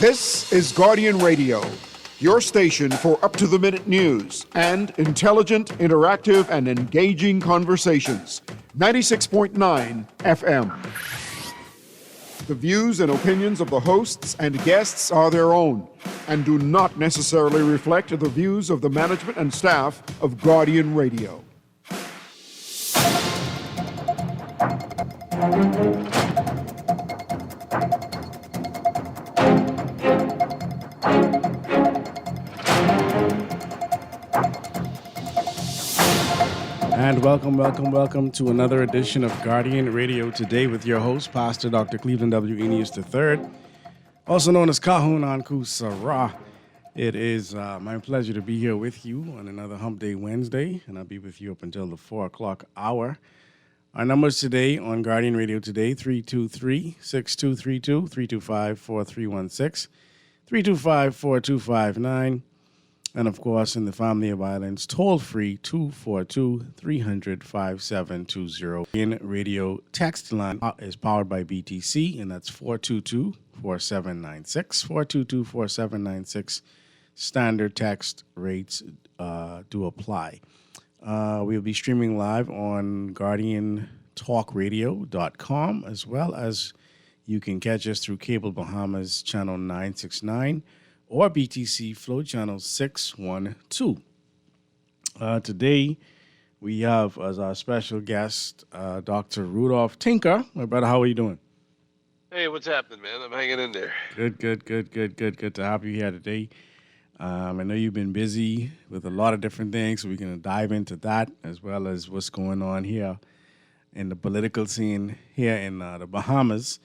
This is Guardian Radio, your station for up-to-the-minute news and intelligent, interactive, and engaging conversations. 96.9 FM. The views and opinions of the hosts and guests are their own and do not necessarily reflect the views of the management and staff of Guardian Radio. And welcome to another edition of Guardian Radio Today with your host, Pastor Dr. Cleveland W. Eneas III, also known as Kahun Anku Sarah. It is my pleasure to be here with you on another Hump Day Wednesday, and I'll be with you up until the 4 o'clock hour. Our numbers today on Guardian Radio Today, 323-6232, 325-4316, 325-4259. And, of course, in the family of islands, toll-free 242-300-5720. In radio text line is powered by BTC, and that's 422-4796, 422-4796. Standard text rates do apply. We'll be streaming live on GuardianTalkRadio.com, as well as you can catch us through Cable Bahamas Channel 969, or BTC Flow Channel 612. Today, we have as our special guest, Dr. Rudolph Tinker. My brother, how are you doing? Hey, what's happening, man? I'm hanging in there. Good to have you here today. I know you've been busy with a lot of different things, so we're going to dive into that, as well as what's going on here in the political scene here in the Bahamas.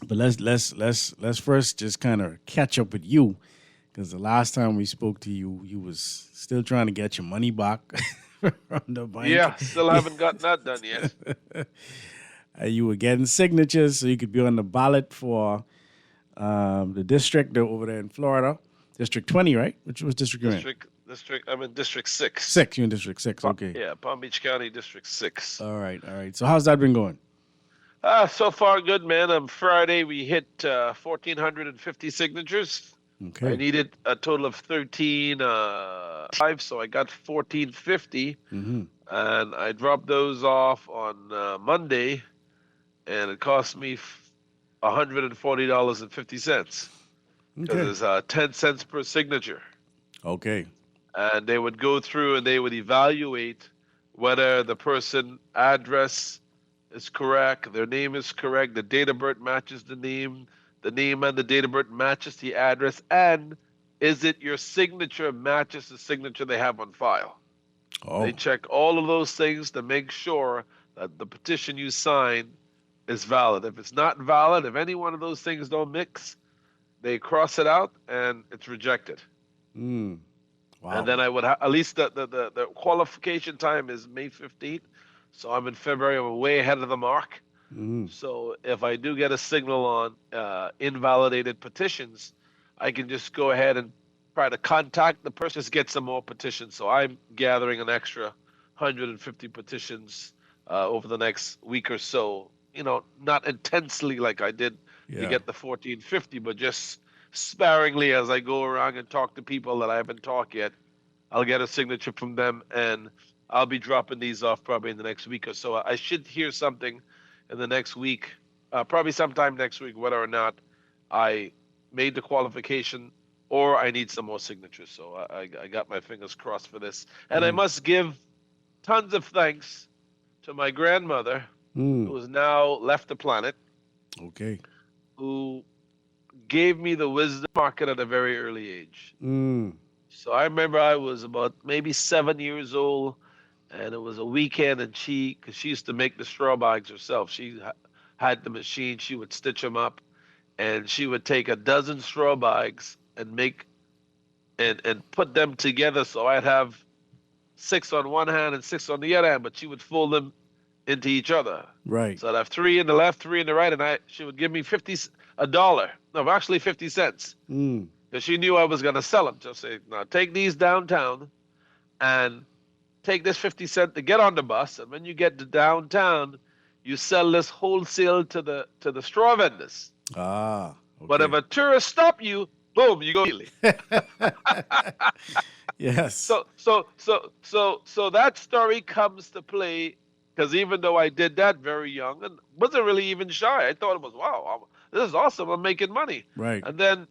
But let's first just kind of catch up with you, because the last time we spoke to you, you was still trying to get your money back from the bank. Yeah, still haven't gotten that done yet. You were getting signatures so you could be on the ballot for the district over there in Florida, District 20, right? Which was district you're in? I'm in District 6. 6, you're in District 6, okay. Yeah, Palm Beach County, District 6. All right. So how's that been going? So far, good, man. On Friday, we hit 1,450 signatures. Okay. I needed a total of 13.5, so I got 1,450. Mm-hmm. And I dropped those off on Monday, and it cost me $140.50. Because it's 10 cents per signature. Okay. And they would go through and they would evaluate whether the person address is correct, their name is correct, the date of birth matches the name and the date of birth matches the address, and is it your signature matches the signature they have on file. Oh. They check all of those things to make sure that the petition you sign is valid. If it's not valid, if any one of those things don't mix, they cross it out and it's rejected. Wow. And then I would at least the qualification time is May 15th. So I'm in February. I'm way ahead of the mark. Mm-hmm. So if I do get a signal on invalidated petitions, I can just go ahead and try to contact the person, just get some more petitions. So I'm gathering an extra 150 petitions over the next week or so. You know, not intensely like I did to get the 1,450, but just sparingly as I go around and talk to people that I haven't talked yet. I'll get a signature from them, and I'll be dropping these off probably in the next week or so. I should hear something in the next week, probably sometime next week, whether or not I made the qualification or I need some more signatures. So I got my fingers crossed for this. And I must give tons of thanks to my grandmother, who has now left the planet. Okay. Who gave me the wisdom market at a very early age. So I remember I was about maybe 7 years old, and it was a weekend, and because she used to make the straw bags herself. She had the machine. She would stitch them up, and she would take a dozen straw bags and make and put them together. So I'd have 6 on one hand and 6 on the other hand, but she would fold them into each other. Right. So I'd have 3 in the left, 3 in the right, and she would give me $1. No, actually 50 cents. Because she knew I was going to sell them. So say, now take these downtown and take this 50 cents to get on the bus. And when you get to downtown, you sell this wholesale to the straw vendors. Ah. But if Okay. a tourist stop you, boom, you go immediately. Yes. So that story comes to play because even though I did that very young and wasn't really even shy, I thought it was wow, this is awesome. I'm making money. Right. And then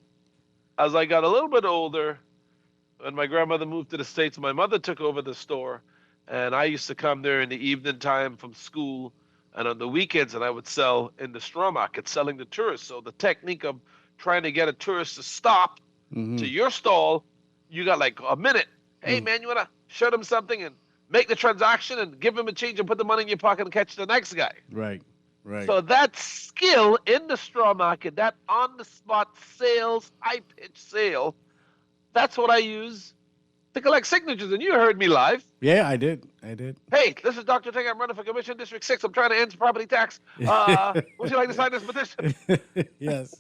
as I got a little bit older, when my grandmother moved to the States, my mother took over the store, and I used to come there in the evening time from school and on the weekends, and I would sell in the straw market, selling to tourists. So the technique of trying to get a tourist to stop Mm-hmm. to your stall, you got like a minute. Hey Mm. man, you wanna show them something and make the transaction and give them a change and put the money in your pocket and catch the next guy. Right. Right. So that skill in the straw market, that on the spot sales, high pitch sale, that's what I use to collect signatures. And you heard me live. Yeah, I did. I did. Hey, this is Dr. Ting. I'm running for Commission District 6. I'm trying to end property tax. Would you like to sign this petition? Yes.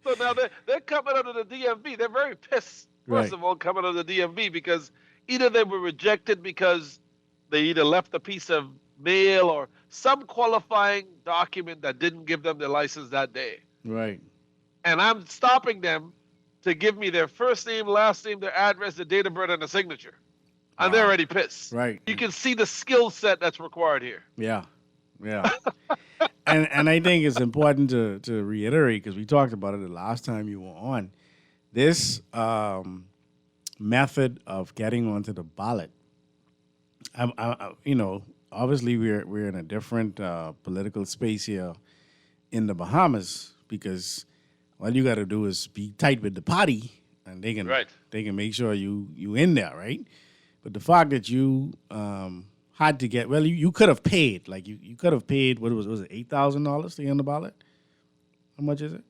So now they're coming under the DMV. They're very pissed, Right. first of all, coming under the DMV because either they were rejected because they either left a piece of mail or some qualifying document that didn't give them their license that day. Right. And I'm stopping them to give me their first name, last name, their address, their date of birth, and a signature. And they're Wow. already pissed. Right. You can see the skill set that's required here. Yeah. Yeah. and I think it's important to reiterate because we talked about it the last time you were on. This method of getting onto the ballot. Obviously we're in a different political space here in the Bahamas because all you got to do is be tight with the party, and they can Right. they can make sure you in there, right? But the fact that you had to get you could have paid you could have paid what was it $8,000 to get on the ballot? How much is it?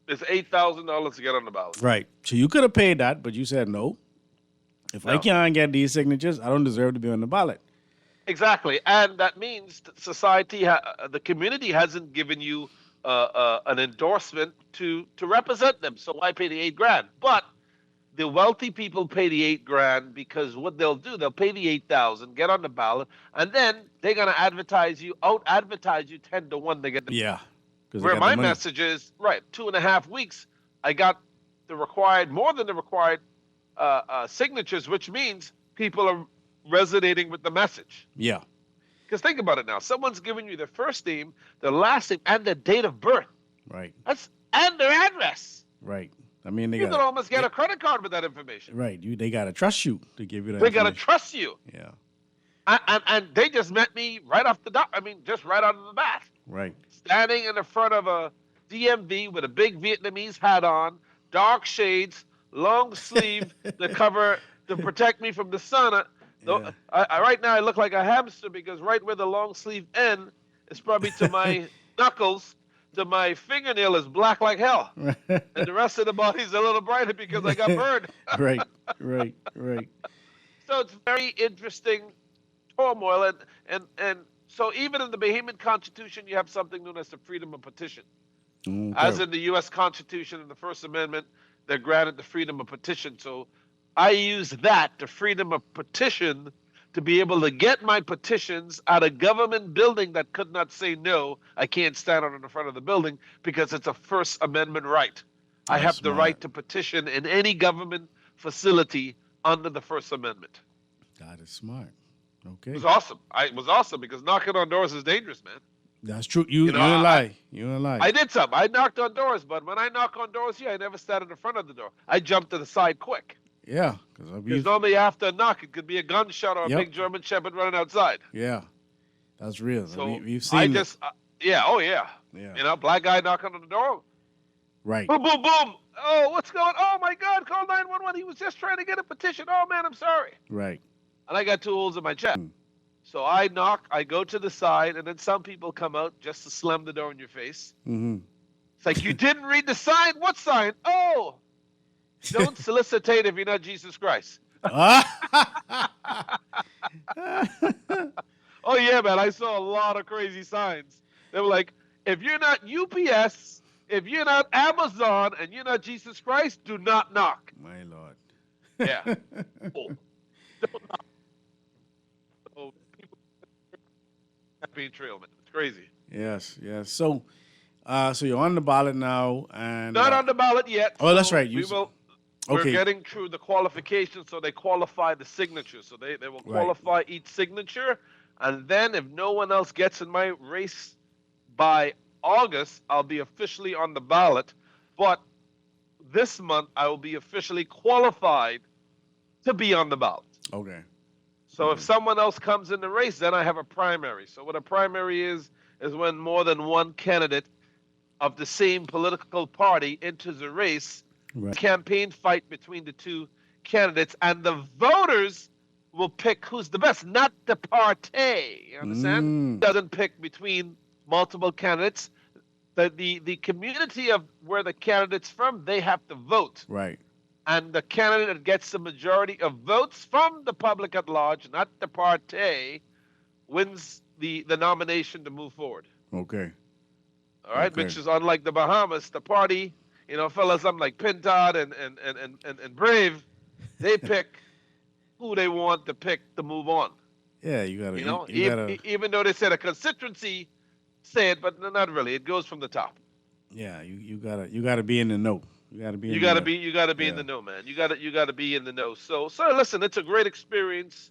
It's $8,000 to get on the ballot. Right. So you could have paid that, but you said no. If I No. can't get these signatures, I don't deserve to be on the ballot. Exactly, and that means society, the community hasn't given you an endorsement to represent them. So why pay the $8,000? But the wealthy people pay the $8,000 because what they'll do, they'll pay the 8,000, get on the ballot, and then they're gonna advertise you, out advertise you 10-1 to get the. Yeah. Where my message is right, 2.5 weeks, I got the required more than the required signatures, which means people are resonating with the message. Yeah. Because think about it now. Someone's giving you their first name, their last name, and their date of birth. Right. And their address. Right. I mean, You can almost get a credit card with that information. right. They got to trust you to give you that. They got to information. trust you. Yeah. And they just met me right off the dot. I mean, just right out of the bat. Right. Standing in the front of a DMV with a big Vietnamese hat on, dark shades, long sleeve to protect me from the sun. Yeah. Right now I look like a hamster because right where the long sleeve end is probably to my knuckles, to my fingernail is black like hell, and the rest of the body's a little brighter because I got burned. Right. Right. Right. So it's very interesting turmoil, and so even in the Bahamian Constitution, you have something known as the freedom of petition. Okay. As in the U.S. Constitution and the First Amendment, they're granted the freedom of petition. So I use that, the freedom of petition, to be able to get my petitions at a government building that could not say no. I can't stand out in the front of the building because it's a First Amendment right. I That's have the smart. right to petition in any government facility under the First Amendment. That is smart. Okay. It was awesome. It was awesome because knocking on doors is dangerous, man. That's true. You know, ain't I- lie. You ain't lie. I did some. I knocked on doors, but when I knock on doors here, I never stand in the front of the door. I jump to the side quick. Yeah. Because normally after a knock, it could be a gunshot or a Yep. big German Shepherd running outside. Yeah. That's real. So We've seen I it. just, yeah, oh yeah. Yeah. You know, black guy knocking on the door. Right. Boom, boom, boom. Oh, what's going? Oh my God! Call 911. He was just trying to get a petition. Oh man, I'm sorry. Right. And I got 2 holes in my chest. So I knock. I go to the side, and then some people come out just to slam the door in your face. Mm-hmm. It's like, you didn't read the sign? What sign? Oh, don't solicitate if you're not Jesus Christ. Oh, yeah, man. I saw a lot of crazy signs. They were like, if you're not UPS, if you're not Amazon, and you're not Jesus Christ, do not knock. My Lord. Yeah. Oh, don't knock. Oh, people being trail, man. It's crazy. Yes, yes. So, So you're on the ballot now, and Not on the ballot yet. oh, that's so right. We're Okay. getting through the qualifications, so they qualify the signatures. So they will Right. qualify each signature, and then if no one else gets in my race by August, I'll be officially on the ballot. But this month, I will be officially qualified to be on the ballot. Okay. So if someone else comes in the race, then I have a primary. So what a primary is when more than one candidate of the same political party enters a race, Right. campaign fight between the two candidates, and the voters will pick who's the best, not the party. You understand? Doesn't pick between multiple candidates. The community of where the candidate's from, they have to vote. Right. And the candidate that gets the majority of votes from the public at large, not the party, wins the nomination to move forward. Okay. All right, Okay. which is unlike the Bahamas, the party, fellas, I'm like Pintard and Brave, they pick who they want to pick to move on. Yeah, you gotta. You gotta, even though they said a constituency said, but not really. It goes from the top. Yeah, you gotta be in the know. You gotta be. You gotta be in the know, man. You gotta be in the know. So listen, it's a great experience.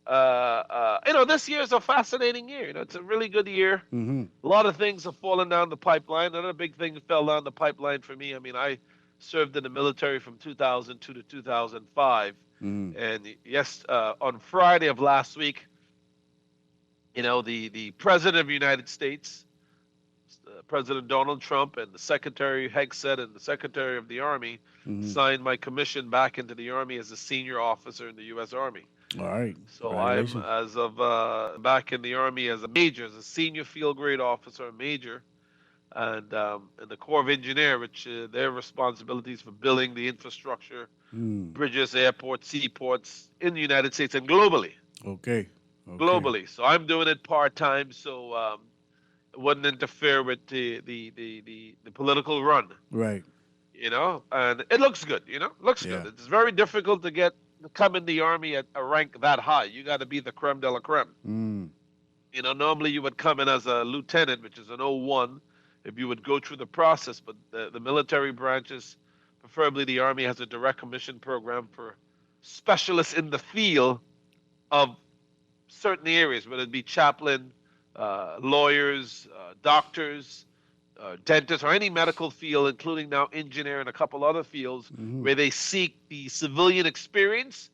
This year is a fascinating year. It's a really good year. Mm-hmm. A lot of things have fallen down the pipeline. Another big thing that fell down the pipeline for me. I mean, I served in the military from 2002 to 2005, and on Friday of last week, the president of the United States, President Donald Trump, and the Secretary Hegseth and the Secretary of the Army signed my commission back into the Army as a senior officer in the U.S. Army. All right. So I'm, as of back in the Army as a major, as a senior field grade officer, a major, and the Corps of Engineer, which their responsibilities for building the infrastructure, bridges, airports, seaports in the United States and globally. Okay. Globally. So I'm doing it part-time, so it wouldn't interfere with the political run. Right. And it looks good, looks Yeah. good. It's very difficult to come in the Army at a rank that high. You got to be the creme de la creme. Normally you would come in as a lieutenant, which is an 01, if you would go through the process. But the military branches, preferably the Army, has a direct commission program for specialists in the field of certain areas, whether it be chaplain, lawyers, doctors, dentists, or any medical field, including now engineer and a couple other fields, where they seek the civilian experience,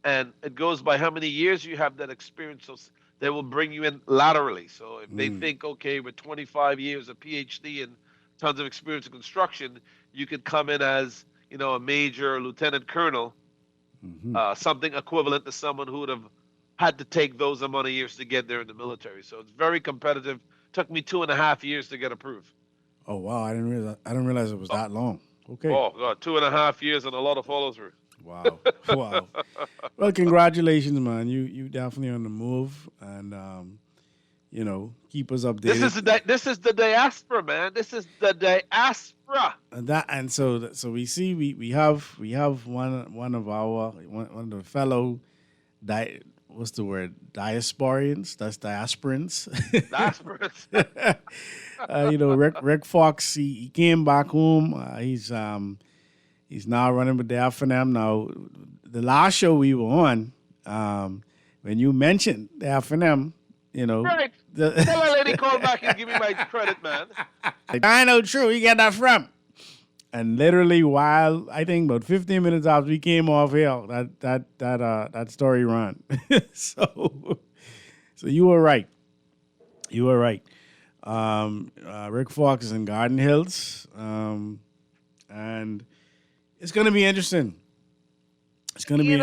and it goes by how many years you have that experience. So they will bring you in laterally. So if they think, okay, with 25 years of PhD and tons of experience in construction, you could come in as a major or lieutenant colonel, something equivalent to someone who would have had to take those amount of years to get there in the military. So it's very competitive. Took me 2.5 years to get approved. Oh wow, I didn't realize it was that long. Okay. Oh God, 2.5 years and a lot of follow through. Wow. Wow. Well, congratulations, man. You definitely on the move, and keep us updated. This is the diaspora, man. This is the diaspora. And so we see we have one of the fellow what's the word? Diasporians. That's diasporans. Diasporans. Rick Fox. He came back home. He's now running with the FNM. Now, the last show we were on, when you mentioned the FNM, Right. Tell that lady call back and give me my credit, man. I know, true. You get that from. And literally, while I think about 15 minutes after we came off here, that story ran. So you were right. You were right. Rick Fox is in Garden Hills, and it's going to be interesting. It's going to be.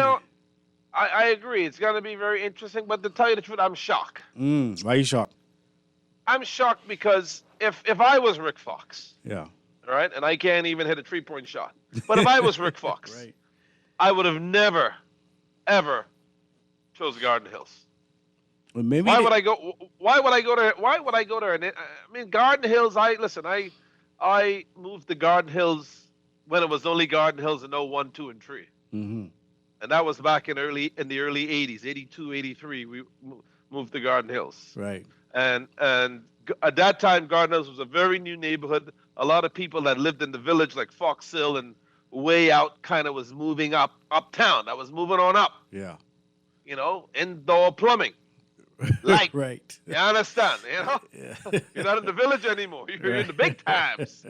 I agree. It's going to be very interesting. But to tell you the truth, I'm shocked. Why are you shocked? I'm shocked because if I was Rick Fox, yeah. All right, and I can't even hit a 3-point shot. But if I was Rick Fox, right. I would have never, ever chose Garden Hills. Well, maybe Why would I go there? And I mean, Garden Hills. I moved to Garden Hills when it was only Garden Hills in 01, 2, and 3, and that was back in the early 80s, 82, 83. We moved to Garden Hills, right? And at that time, Garden Hills was a very new neighborhood. A lot of people that lived in the village, like Fox Hill and way out, kind of was moving uptown. That was moving on up. Yeah. Indoor plumbing. Like, right. you understand? Yeah. You're not in the village anymore. You're in the big times.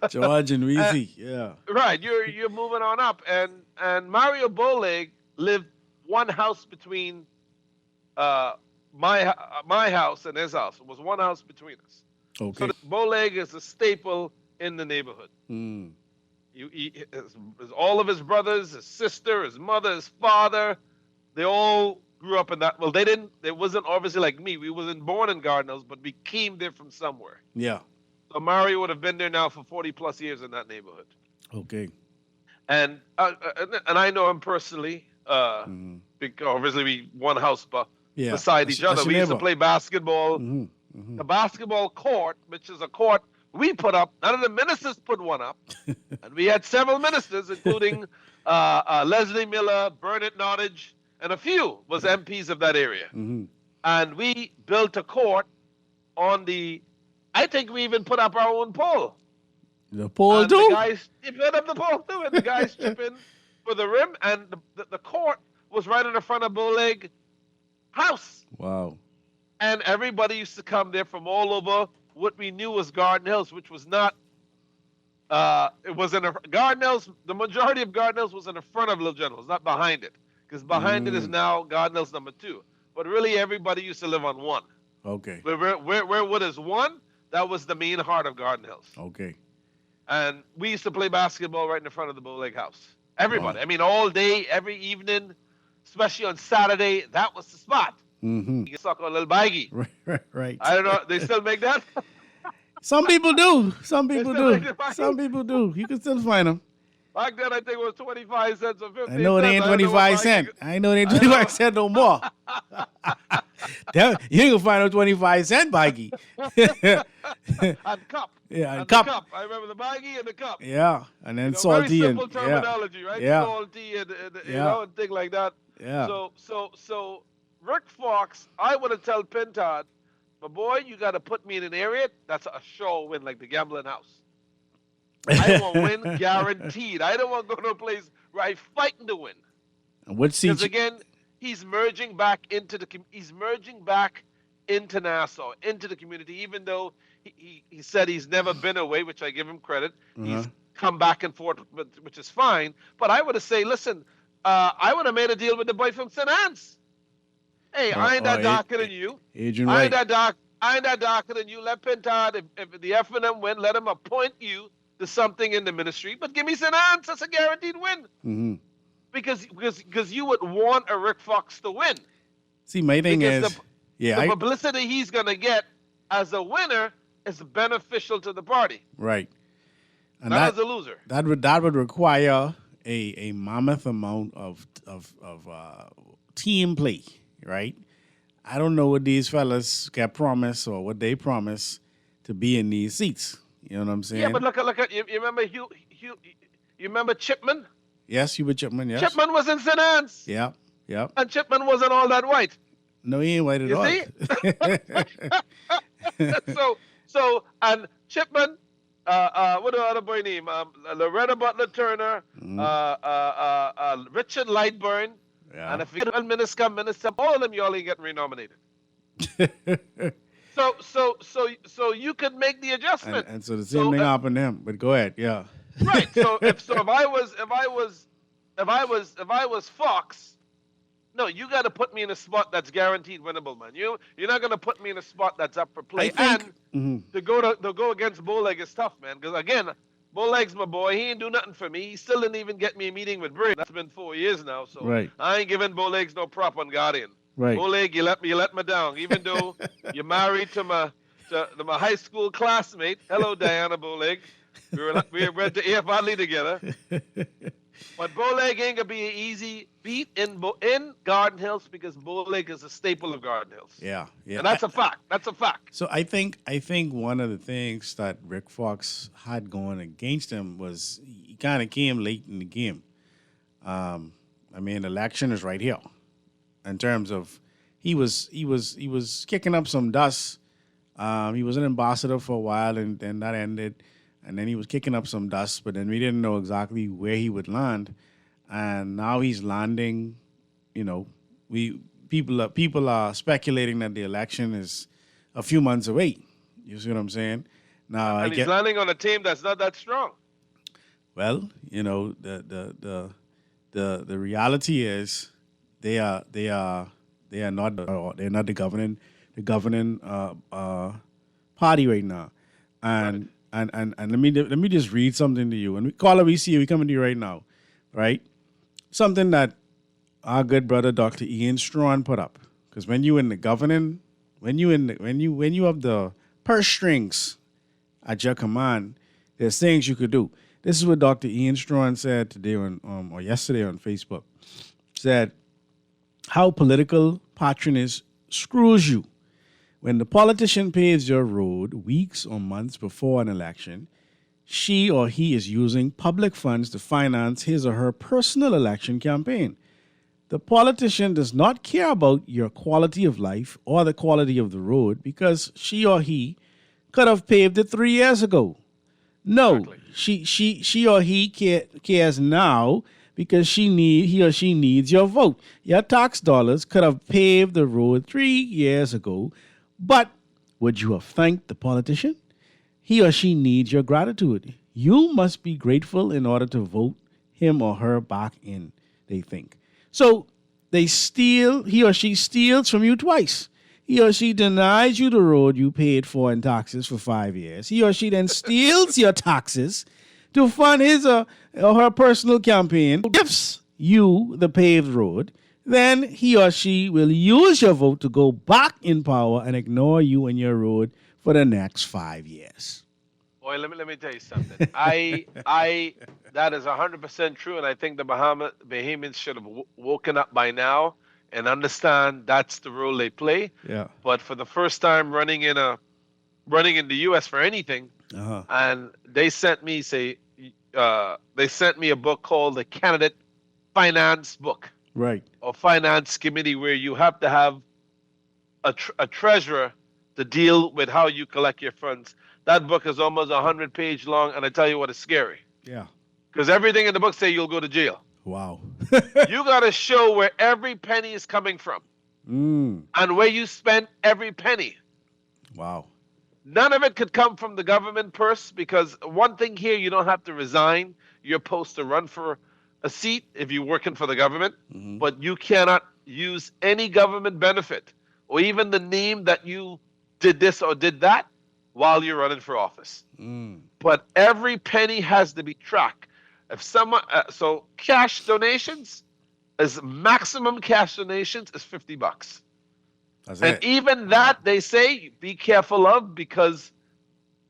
George and Weezy. Yeah. Right. You're moving on up, and Mario Bowleg lived one house between my house and his house. It was one house between us. Okay. So Bowleg is a staple in the neighborhood. Mm. All of his brothers, his sister, his mother, his father, they all grew up in that. Well, they didn't. It wasn't obviously like me. We wasn't born in Garden Hills, but we came there from somewhere. Yeah. So Mario would have been there now for 40 plus years in that neighborhood. Okay. And I know him personally. Because obviously we one house beside each other. We used to play basketball. The basketball court, which is a court we put up. None of the ministers put one up, and we had several ministers, including Leslie Miller, Bernard Nottage, and a few was MPs of that area. And we built a court on the. I think we even put up our own pole. The pole and too? The guys put up the pole too, and the guys chip in for the rim, and the court was right in the front of Bowleg house. Wow. And everybody used to come there from all over what we knew was Garden Hills, which was not. It was in Garden Hills. The majority of Garden Hills was in the front of Little Generals, not behind it, because behind it is now Garden Hills number 2. But really, everybody used to live on 1. Okay. Where what is 1? That was the main heart of Garden Hills. Okay. And we used to play basketball right in the front of the Bowleg house. Everybody. Wow. I mean, all day, every evening, especially on Saturday, that was the spot. You can suck on a little baggie. Right. I don't know. They still make that? Some people do. Some people still do. make it, right? Some people do. You can still find them. Back then, I think it was 25 cents or 50 cents. I know it ain't 25 cents. I know it ain't 25 cents no more. You ain't gonna find no 25 cent baggie. And cup. Yeah, and cup. The cup. I remember the baggie and the cup. Yeah, and then Very salty simple and terminology, right? Yeah. Salty and and thing like that. Yeah. So Rick Fox, I would have tell Pintard, my boy, you got to put me in an area that's a sure win, like the gambling house. I want to win guaranteed. I don't want to go to a place where I'm fighting to win. What seat? Because again, he's merging back into Nassau, into the community. Even though he said he's never been away, which I give him credit. He's come back and forth, which is fine. But I would have said, listen, I would have made a deal with the boy from St. Anne's. Hey, I ain't that darker than you. Adrian I ain't Wright. that darker than you. Let Pintard, if the F&M win, let him appoint you to something in the ministry. But give me St. Anne's. That's a guaranteed win. Because you would want a Rick Fox to win. See, my thing is, the publicity he's going to get as a winner is beneficial to the party. Right. And not as a loser. That would require a mammoth amount of team play, right? I don't know what these fellas get promised or what they promise to be in these seats. You know what I'm saying? Yeah, but look at you remember Hugh you remember Chipman? Yes, Hubert Chipman, yes. Chipman was in St. Anne's. Yeah. And Chipman wasn't all that white. No, he ain't white at all. You see? so and Chipman, what the other boy name? Loretta Butler Turner, Richard Lightburn, and if you get Minister, all of them y'all ain't getting renominated. So you could make the adjustment. And so the same thing happened to him. But go ahead, yeah. Right. So if I was Fox, no, you got to put me in a spot that's guaranteed winnable, man. You're not going to put me in a spot that's up for play. To go against Bowleg is tough, man. Because again, Bowleg's my boy. He ain't do nothing for me. He still didn't even get me a meeting with Bray. That's been 4 years now. So I ain't giving Bowleg's no prop on Guardian. Right. Bowleg, you let me down. Even though you're married to my high school classmate. Hello, Diana Bowleg. We went to AF Valley together. But Bowleg ain't gonna be an easy beat in Garden Hills because Bowleg is a staple of Garden Hills. Yeah. And that's a fact. That's a fact. So I think one of the things that Rick Fox had going against him was he kind of came late in the game. I mean, the election is right here. In terms of he was kicking up some dust He was an ambassador for a while, and then that ended. And then he was kicking up some dust, but then we didn't know exactly where he would land. And now he's landing. You know, people are speculating that the election is a few months away. You see what I'm saying? Now And he's landing on a team that's not that strong. well, you know, the reality is they are not the governing party right now, and and let me just read something to you. And caller, we see you. We coming to you right now, right? Something that our good brother Dr. Ian Strawn put up, because when you in the governing, when you have the purse strings at your command, there's things you could do. This is what Dr. Ian Strawn said today or yesterday on Facebook. Said how political patronage screws you. When the politician paves your road weeks or months before an election, she or he is using public funds to finance his or her personal election campaign. The politician does not care about your quality of life or the quality of the road because she or he could have paved it 3 years ago. No, Exactly. she or he cares now because he or she needs your vote. Your tax dollars could have paved the road 3 years ago, but would you have thanked the politician? He or she needs your gratitude. You must be grateful in order to vote him or her back in, they think. So he or she steals from you twice. He or she denies you the road you paid for in taxes for 5 years. He or she then steals your taxes to fund his or her personal campaign, gives you the paved road. Then he or she will use your vote to go back in power and ignore you and your road for the next 5 years. Boy, let me tell you something. That is 100% true, and I think the Bahamians should have woken up by now and understand that's the role they play. Yeah. But for the first time running in the U.S. for anything, Uh-huh. and they sent me a book called the Candidate Finance Book Right. or Finance Committee, where you have to have a treasurer to deal with how you collect your funds. That book is almost 100-page long, and I tell you what, it's scary. Yeah. Because everything in the book say you'll go to jail. Wow. You got to show where every penny is coming from and where you spent every penny. Wow. None of it could come from the government purse, because one thing here, you don't have to resign your post to run for a seat if you're working for the government, but you cannot use any government benefit or even the name that you did this or did that while you're running for office. But every penny has to be tracked. If someone, so cash donations, maximum cash donations is $50. That's And it. even that, they say, be careful of, because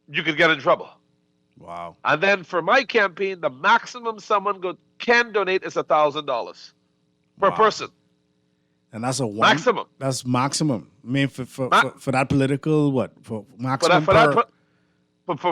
you could get in trouble. Wow. And then for my campaign, the maximum someone can donate is $1,000 per Wow. person. And that's a one. Maximum. That's maximum. I mean, for that political, what? For For maximum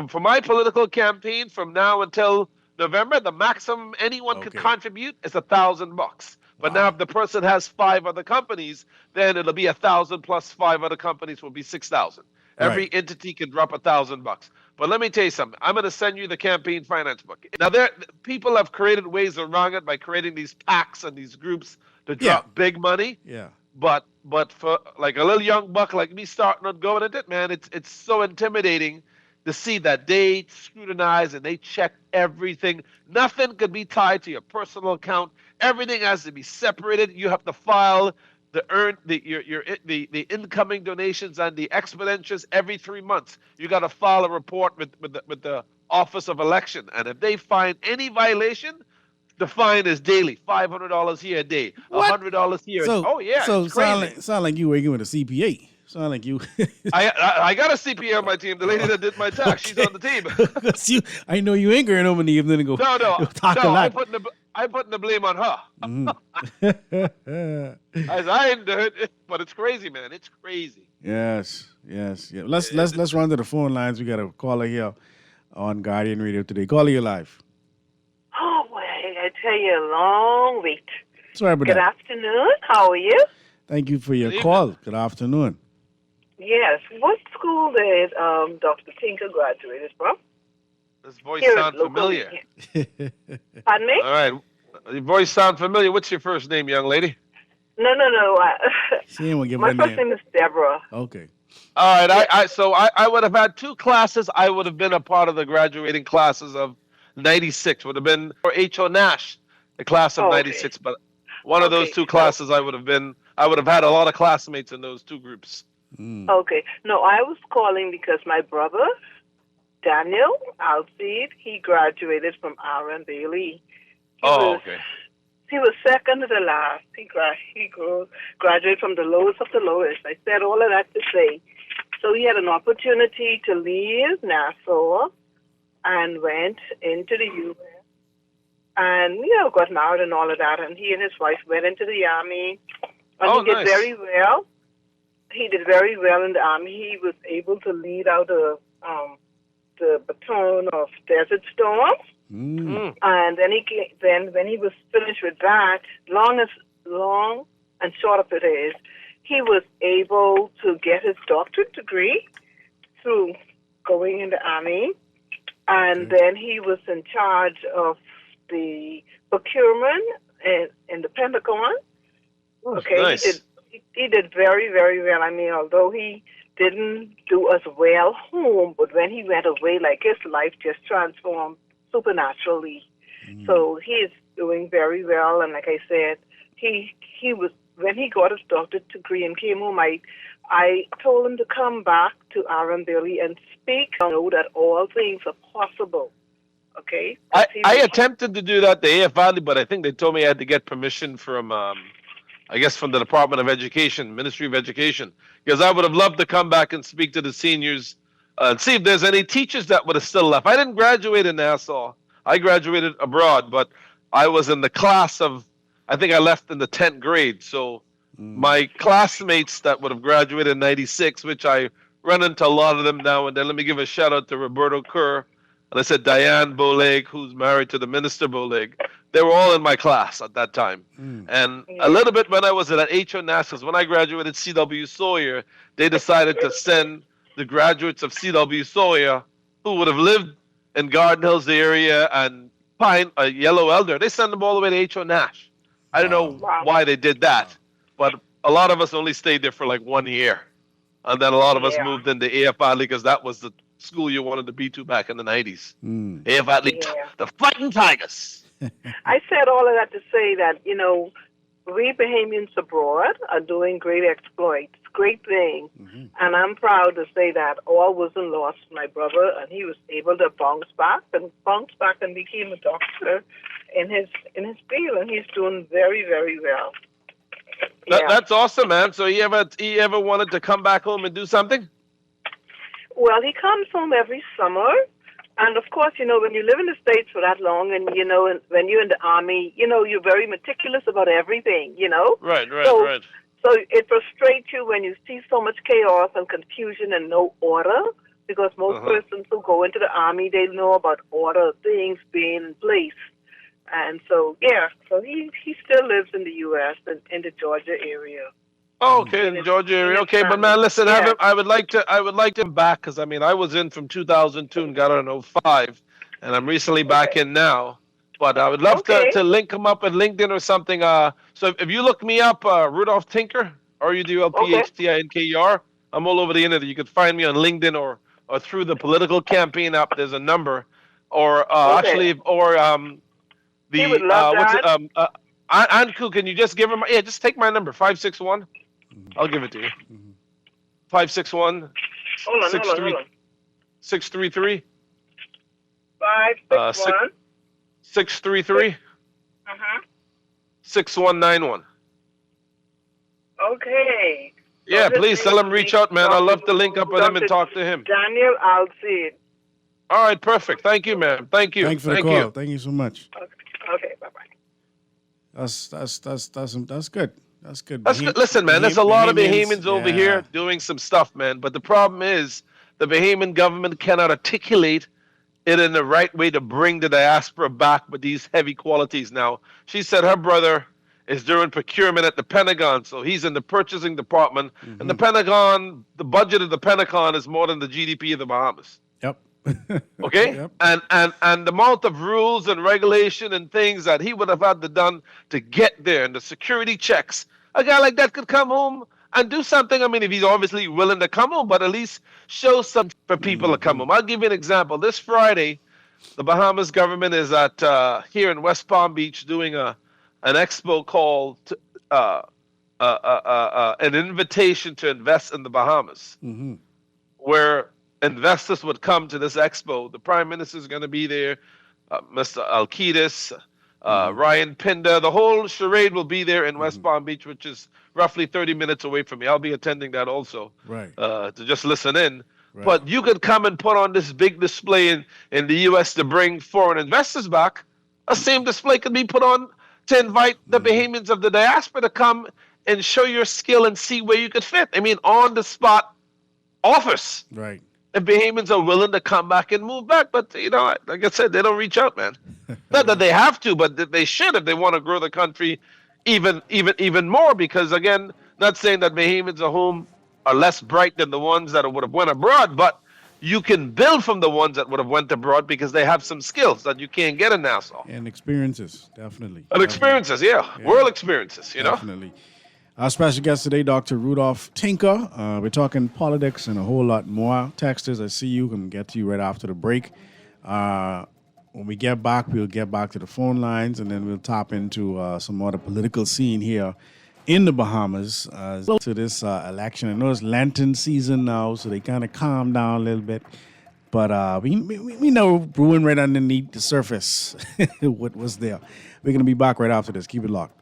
for my political campaign, from now until November, the maximum anyone could Okay. contribute is $1,000. But Wow. now, if the person has 5 other companies, then it'll be 1,000 plus 5 other companies will be 6,000. Every Right. entity can drop $1,000. But let me tell you something. I'm going to send you the campaign finance book. Now, people have created ways around it by creating these PACs and these groups to drop big money. Yeah. But for like a little young buck like me starting on going at it, man, it's so intimidating to see that they scrutinize and they check everything. Nothing could be tied to your personal account. Everything has to be separated. You have to file the incoming donations and the expenditures every 3 months. You got to file a report with the Office of Election, and if they find any violation, the fine is daily. $500 here a day, What? $100 here. So, Oh yeah, So it's crazy. sound like you working with a CPA. Sound like you. I got a CPA on my team. The lady that did my tax, she's on the team. 'Cause I know you ain't going home in the evening and go. No, go talk a no. lot. I'm putting the blame on her. I didn't do it, but it's crazy, man. It's crazy. Yes. Let's run to the phone lines. We got a caller here on Guardian Radio today. Caller, you live. Oh, boy, I tell you, a long wait. Sorry about Good that. afternoon. How are you? Thank you for your Good call. Good afternoon. Yes. What school did Dr. Tinker graduated from? This voice Here sound locally. familiar. Pardon me? All right. Your voice sound familiar. What's your first name, young lady? No. She ain't gonna give My her first name. name is Deborah. Okay. All right. Yes. I would have had two classes. I would have been a part of the graduating classes of '96. Would have been for H.O. Nash, the class of Oh, okay. '96. But one of those Okay. two No. classes I would have been. I would have had a lot of classmates in those two groups. Okay. No, I was calling because my brother, Daniel Alcide, he graduated from Aaron Bailey. He Oh, was okay. he was second to the last. Graduated from the lowest of the lowest. I said all of that to say. So he had an opportunity to leave Nassau and went into the U.S. and got married and all of that. And he and his wife went into the army, and Oh, he did nice. very well. He did very well in the army. He was able to lead out the baton of Desert Storm. Mm. And then when he was finished with that, long and short of it is, he was able to get his doctorate degree through going in the army, and then he was in charge of the procurement in the Pentagon. Okay, Nice. he did very, very well. I mean, although he didn't do as well home, but when he went away, like his life just transformed supernaturally. So he is doing very well. And like I said, he was when he got his doctorate degree and came home. I told him to come back to Aaron Bailey and speak. Know that all things are possible. Okay. I attempted to do that the AF Valley, but I think they told me I had to get permission from I guess from the Department of Education, Ministry of Education, because I would have loved to come back and speak to the seniors and see if there's any teachers that would have still left. I didn't graduate in Nassau. I graduated abroad, but I was in the class of, I think I left in the 10th grade. So my classmates that would have graduated in '96, which I run into a lot of them now and then. Let me give a shout out to Roberto Kerr. And I said Diane Boleg, who's married to the Minister Boleg. They were all in my class at that time. And a little bit when I was at H.O. Nash, when I graduated C.W. Sawyer, they decided to send the graduates of C.W. Sawyer who would have lived in Garden Hills area and Pine, Yellow Elder. They sent them all the way to H.O. Nash. I don't know why they did that, but a lot of us only stayed there for like 1 year. And then a lot of us moved into AF Valley because that was the school you wanted to be to back in the '90s. AF Valley, the Fighting Tigers. I said all of that to say that, we Bahamians abroad are doing great exploits, great things. And I'm proud to say that all wasn't lost for my brother, and he was able to bounce back and became a doctor in his field, and he's doing very, very well. That's awesome, man. So he ever wanted to come back home and do something? Well, he comes home every summer. And of course, when you live in the States for that long and, and when you're in the Army, you're very meticulous about everything, Right. So it frustrates you when you see so much chaos and confusion and no order, because most persons who go into the Army, they know about order, things being in place. And so, so he still lives in the U.S. and in the Georgia area. Oh, okay, in the Georgia area. Okay, but man, listen, I would like to come back because I mean I was in from 2002 and got out in 05, and I'm recently back in now. But I would love to link him up at LinkedIn or something. So if you look me up, Rudolph Tinker, RUDOLPHTINKER, I'm all over the internet. You could find me on LinkedIn or through the political campaign app. There's a number, or He would love that. Anku, can you just give him? Yeah, just take my number 561. I'll give it to you. 561. Hold on. 633. 561. 633. 6191. Okay. Yeah, please tell him reach out, man. I'd love to link up with him and talk to him. Daniel Alcide. All right, perfect. Thank you, man. Thank you. Thanks for the call. Thank you so much. Okay, bye-bye. That's good. That's good. That's good. Listen, man, there's a lot of Bahamians over here doing some stuff, man. But the problem is the Bahamian government cannot articulate it in the right way to bring the diaspora back with these heavy qualities. Now, she said her brother is doing procurement at the Pentagon. So he's in the purchasing department, and the Pentagon, the budget of the Pentagon is more than the GDP of the Bahamas. Yep. Okay, Yep. and the amount of rules and regulation and things that he would have had to done to get there, and the security checks. A guy like that could come home and do something. I mean, if he's obviously willing to come home, but at least show something for people to come home. I'll give you an example. This Friday, the Bahamas government is at here in West Palm Beach doing an expo called an invitation to invest in the Bahamas, where investors would come to this expo. The Prime Minister is going to be there, Mr. Alcides, Ryan Pinder. The whole charade will be there in West Palm Beach, which is roughly 30 minutes away from me. I'll be attending that also, Right. to just listen in. Right. But you could come and put on this big display in the U.S. to bring foreign investors back. A same display could be put on to invite the Bahamians of the diaspora to come and show your skill and see where you could fit. I mean, on the spot offers. Right. If Bahamians are willing to come back and move back, but like I said, they don't reach out, man. Not that they have to, but they should if they want to grow the country even more. Because again, not saying that Bahamians at home are less bright than the ones that would have went abroad, but you can build from the ones that would have went abroad because they have some skills that you can't get in Nassau. And experiences, definitely. And experiences, yeah. World experiences, you know. Definitely. Our special guest today, Dr. Rudolph Tinker. We're talking politics and a whole lot more. Texters, I see you. Can get to you right after the break. When we get back, we'll get back to the phone lines, and then we'll tap into some more of the political scene here in the Bahamas to this election. I know it's Lenten season now, so they kind of calm down a little bit. But we know brewing right underneath the surface what was there. We're going to be back right after this. Keep it locked.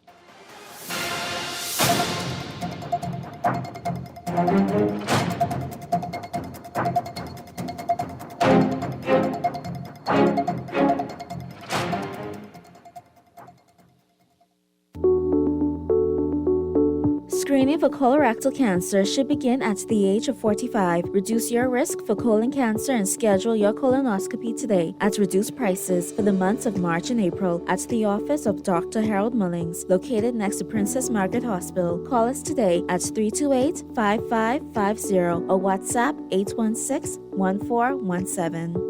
Screening for colorectal cancer should begin at the age of 45. Reduce your risk for colon cancer and schedule your colonoscopy today at reduced prices for the months of March and April at the office of Dr. Harold Mullings, located next to Princess Margaret Hospital. Call us today at 328-5550 or WhatsApp 816-1417.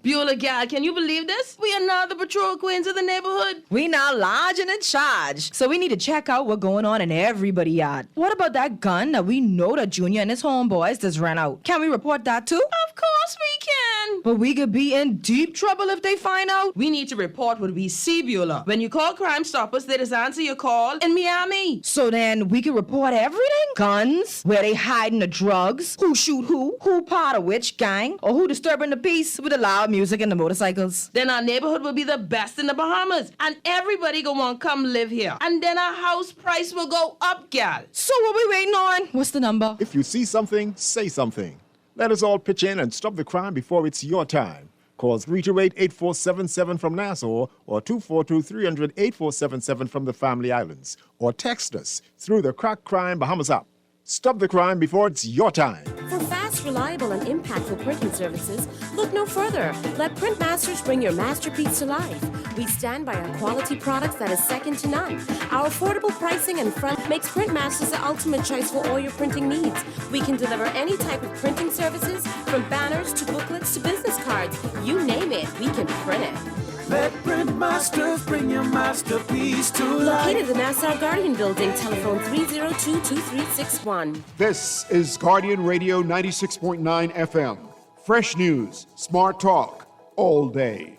Beulah, gal, can you believe this? We are now the patrol queens of the neighborhood. We now large and in charge. So we need to check out what's going on in everybody's yard. What about that gun that we know that Junior and his homeboys just ran out? Can we report that too? Of course we can. But we could be in deep trouble if they find out. We need to report what we see, Beulah. When you call Crime Stoppers, they just answer your call in Miami. So then we can report everything? Guns, where they hiding the drugs, who shoot who part of which gang, or who disturbing the peace with the loud music and the motorcycles. Then our neighborhood will be the best in the Bahamas, and everybody gonna want to come live here. And then our house price will go up, gal. So what we waiting on? What's the number? If you see something, say something. Let us all pitch in and stop the crime before it's your time. Call 328-8477 from Nassau or 242-300-8477 from the Family Islands. Or text us through the Crack Crime Bahamas app. Stop the crime before it's your time. For fast, reliable, and impactful printing services, look no further. Let Printmasters bring your masterpiece to life. We stand by our quality products that is second to none. Our affordable pricing and front makes Printmasters the ultimate choice for all your printing needs. We can deliver any type of printing services, from banners to booklets to business cards. You name it, we can print it. Let Printmasters bring your masterpiece to life. Located in the Nassau Guardian Building, telephone 302-2361. This is Guardian Radio 96.9 FM. Fresh news, smart talk, all day.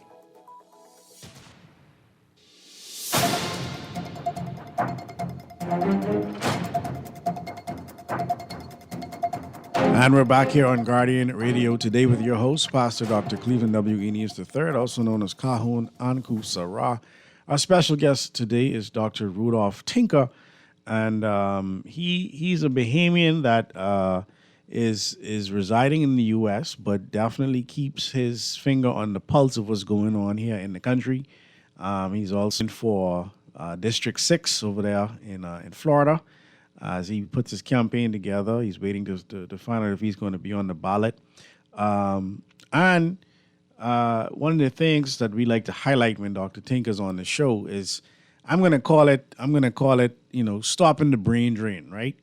And we're back here on Guardian Radio today with your host, Pastor Dr. Cleveland W. Eneas III, also known as Kahun Anku Sarah. Our special guest today is Dr. Rudolph Tinker, and he's a Bahamian that is residing in the U.S., but definitely keeps his finger on the pulse of what's going on here in the country. He's also in for District 6 over there in Florida. As he puts his campaign together, he's waiting to find out if he's going to be on the ballot. And one of the things that we like to highlight when Dr. Tinker's on the show is I'm gonna call it, stopping the brain drain, right?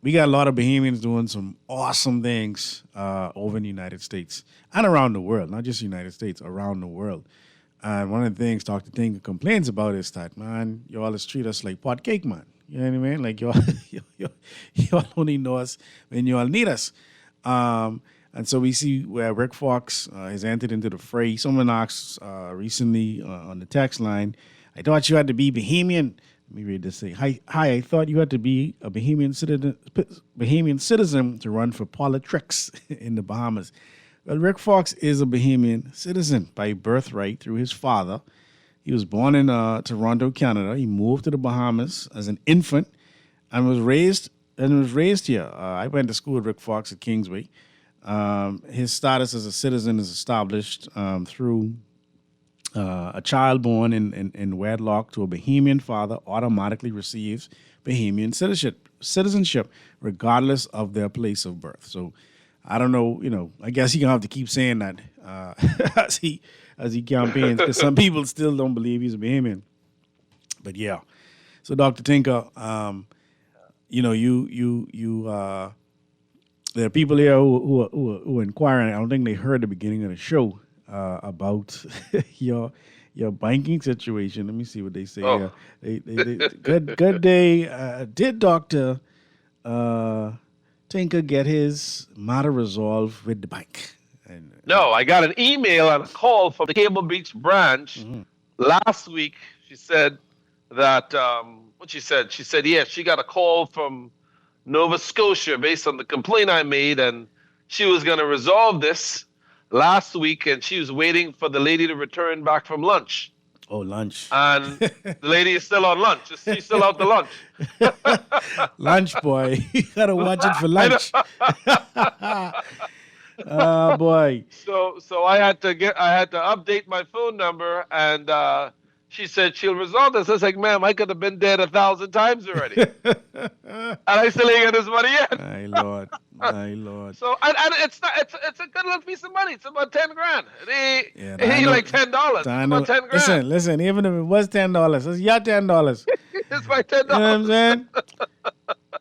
We got a lot of Bahamians doing some awesome things over in the United States and around the world, not just the United States, around the world. And one of the things Dr. Tinker complains about is that, man, y'all just treat us like pot cake, man. You know what I mean? Like y'all only know us when y'all need us. And so we see where Rick Fox has entered into the fray. Someone asked recently on the text line, I thought you had to be Bahamian. Let me read this thing. Hi, I thought you had to be a Bahamian citizen to run for politics in the Bahamas. Well, Rick Fox is a Bahamian citizen by birthright through his father. He was born in Toronto, Canada. He moved to the Bahamas as an infant and was raised here. I went to school with Rick Fox at Kingsway. His status as a citizen is established through a child born in wedlock to a Bahamian father automatically receives Bahamian citizenship regardless of their place of birth. So I don't know, I guess he's going to have to keep saying that as he campaigns, because some people still don't believe he's a Bahamian. But yeah. So Dr. Tinker, there are people here who are inquiring. I don't think they heard the beginning of the show about your banking situation. Let me see what they say here. Good day. Did Dr. Tinker get his matter resolved with the bank? No, I got an email and a call from the Cable Beach branch last week. She said that, what she said? She said, yes, she got a call from Nova Scotia based on the complaint I made, and she was going to resolve this last week, and she was waiting for the lady to return back from lunch. Oh, lunch. And the lady is still on lunch. She's still out to lunch. Lunch, boy. You got to watch it for lunch. Oh, boy. So I had to update my phone number, and she said she'll resolve this. I was like, ma'am, I could have been dead 1,000 times already. And I still ain't got this money yet. My Lord. My Lord. So and it's a good little piece of money. It's about $10,000. It ain't like $10. It's about $10,000. Listen, even if it was $10, it's your $10. It's my $10. You know what I'm saying?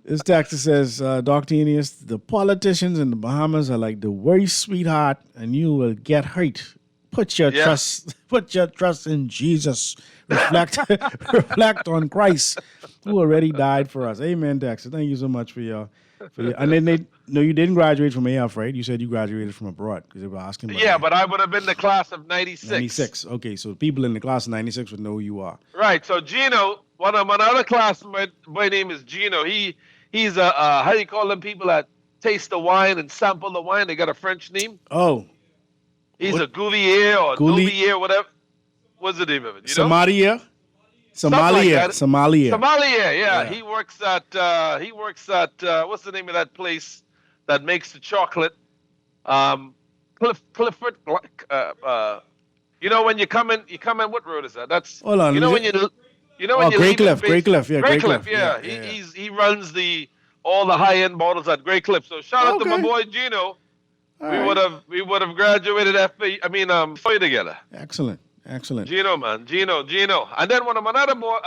This texter says, Dr. Aeneas, the politicians in the Bahamas are like the worst sweetheart, and you will get hurt. Put your trust in Jesus. Reflect on Christ, who already died for us. Amen, Dexter. Thank you so much for your. And then you didn't graduate from AF, right? You said you graduated from abroad because they were asking. Yeah, but I would have been the class of '96. '96. Okay, so people in the class of '96 would know who you are. Right. So Gino, one of my other classmates, my name is Gino. He's a how do you call them people that taste the wine and sample the wine? They got a French name. Oh. He's a Gouvier or Nouvier, whatever. What's the name of it? Somalia. Yeah. He works at what's the name of that place that makes the chocolate? Clifford. When you come in. What road is that? That's. Hold on. Grey Cliff. Yeah. He runs all the high end bottles at Grey Cliff. So shout out to my boy Gino. We would have graduated FA together. Excellent. Gino, man, Gino, and then one of my other boy,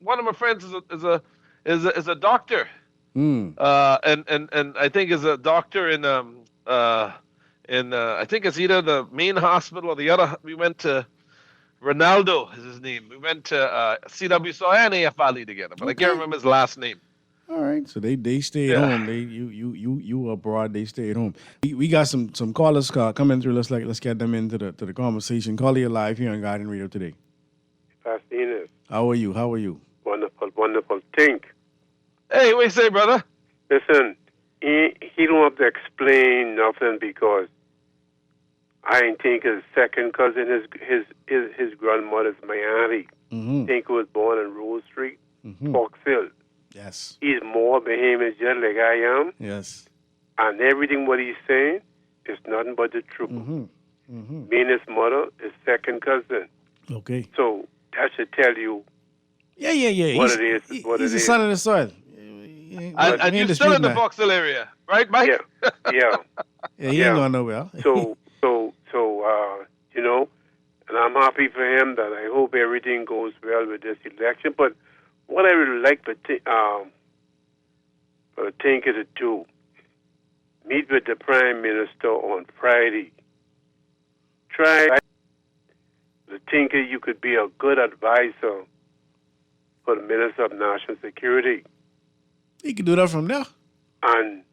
one of my friends is a doctor, and I think is a doctor in I think it's either the main hospital or the other. We went to Ronaldo is his name. We went to CW Saw and AF Valley together, but I can't remember his last name. All right, so they stay at home. You were abroad. They stay at home. We got some callers coming through. Let's get them into the conversation. Caller, you live here on Guardian Radio today. Pastor Enos. How are you? Wonderful. Think. Hey, what you say, brother? Listen, he don't have to explain nothing because I think his second cousin, his grandmother's my auntie. Mm-hmm. Think was born in Rose Street, Fox Hill. Yes. He's more Bahamian just like I am. Yes. And everything what he's saying is nothing but the truth. Me and his mother is second cousin. Okay. So that should tell you Yeah. what it is. He's the son of the soil. And you're still in the Fox Hill area, right, Mike? Yeah. He ain't going nowhere. So, and I'm happy for him. That I hope everything goes well with this election. But what I would like for Tinker to do, meet with the Prime Minister on Friday. Try to Tinker, you could be a good advisor for the Minister of National Security. He can do that from there. And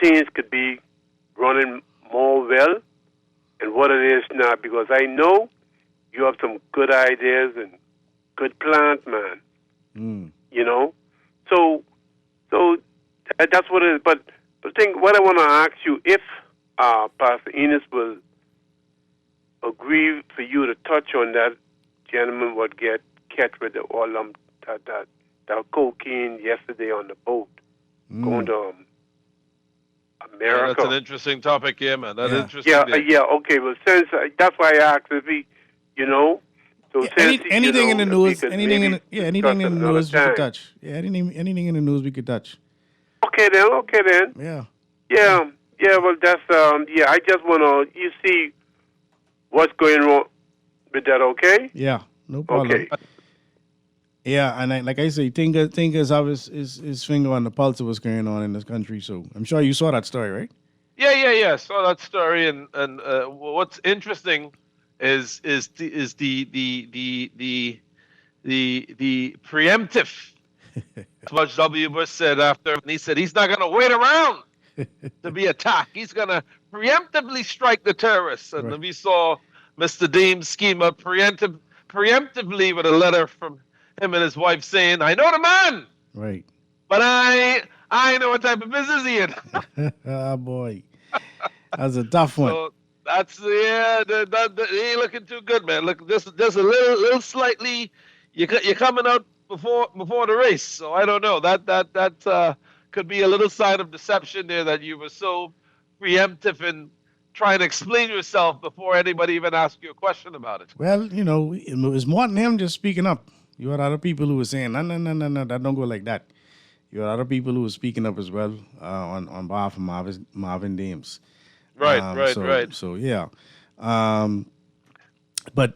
things could be running more well than what it is now, because I know you have some good ideas and good plans, man. You know, so that's what it is. But the thing, what I want to ask you, if Pastor Enos will agree for you to touch on that gentleman would get catch with the oil that cocaine yesterday on the boat going to America. Yeah, that's an interesting topic, yeah, man. That's interesting. Yeah. Okay. Well, since that's why I asked if he, you know. So anything in the news, anything in the news we could touch. Yeah, anything in the news we could touch. Okay then. Yeah. Well, that's I just wanna see what's going on with that. Okay. Yeah. No problem. Okay. Yeah, and like I say, Tinker's have his finger on the pulse of what's going on in this country. So I'm sure you saw that story, right? Yeah. Saw that story, and what's interesting is the preemptive. George W. Bush said after, and he said he's not going to wait around to be attacked. He's going to preemptively strike the terrorists. And we saw Mr. Deem's schema preemptively with a letter from him and his wife saying, "I know the man, right, but I know what type of business he in." Oh boy, that's a tough one. So that's he ain't looking too good, man. Look, this a little slightly. You're coming out before the race, so I don't know. That could be a little sign of deception there, that you were so preemptive in trying to explain yourself before anybody even asked you a question about it. Well, you know, it was more than him just speaking up. You had other people who were saying, no, that don't go like that. You had other people who were speaking up as well on behalf of Marvin Dames. Right. So yeah. But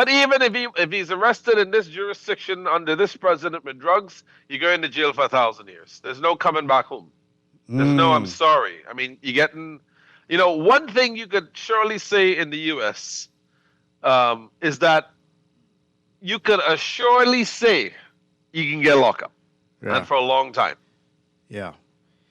even if he's arrested in this jurisdiction under this president with drugs, you're going to jail for 1,000 years. There's no coming back home. There's no I'm sorry. I mean, you're getting, one thing you could surely say in the U.S. Is that you could assuredly say you can get locked up, and for a long time. Yeah.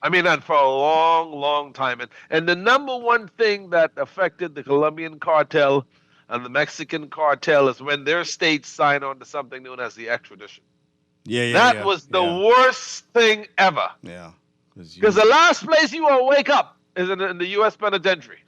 I mean, and for a long, long time. And the number one thing that affected the Colombian cartel and the Mexican cartel is when their states sign on to something known as the extradition. That was the worst thing ever. Yeah. Because the last place you will wake up is in the U.S. penitentiary.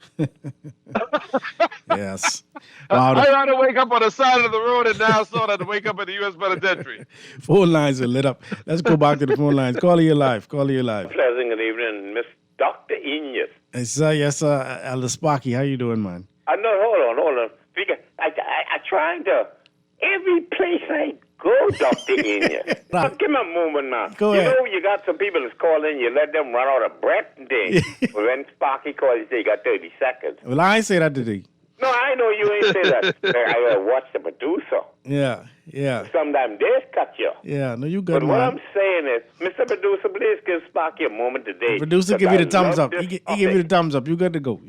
Yes. Wow. I'd rather wake up on the side of the road in Nassau than to wake up in the U.S. penitentiary. Phone lines are lit up. Let's go back to the phone lines. Call you live. Pleasant good evening, Miss Dr. Enos. Yes, sir. Elder Sparky, how you doing, man? No, hold on. I trying to, every place I go, Dr. Enos. Give me a moment now. Go ahead. You got some people that's calling, you let them run out of breath and things. But when Sparky calls, you say you got 30 seconds. Well, I ain't say that today. No, I know you ain't say that. I watch the producer. Yeah. Sometimes they cut you. Yeah, no, you good, but man. What I'm saying is, Mr. Producer, please give Sparky a moment today. The producer give you the thumbs up. He give you the thumbs up. You got to go.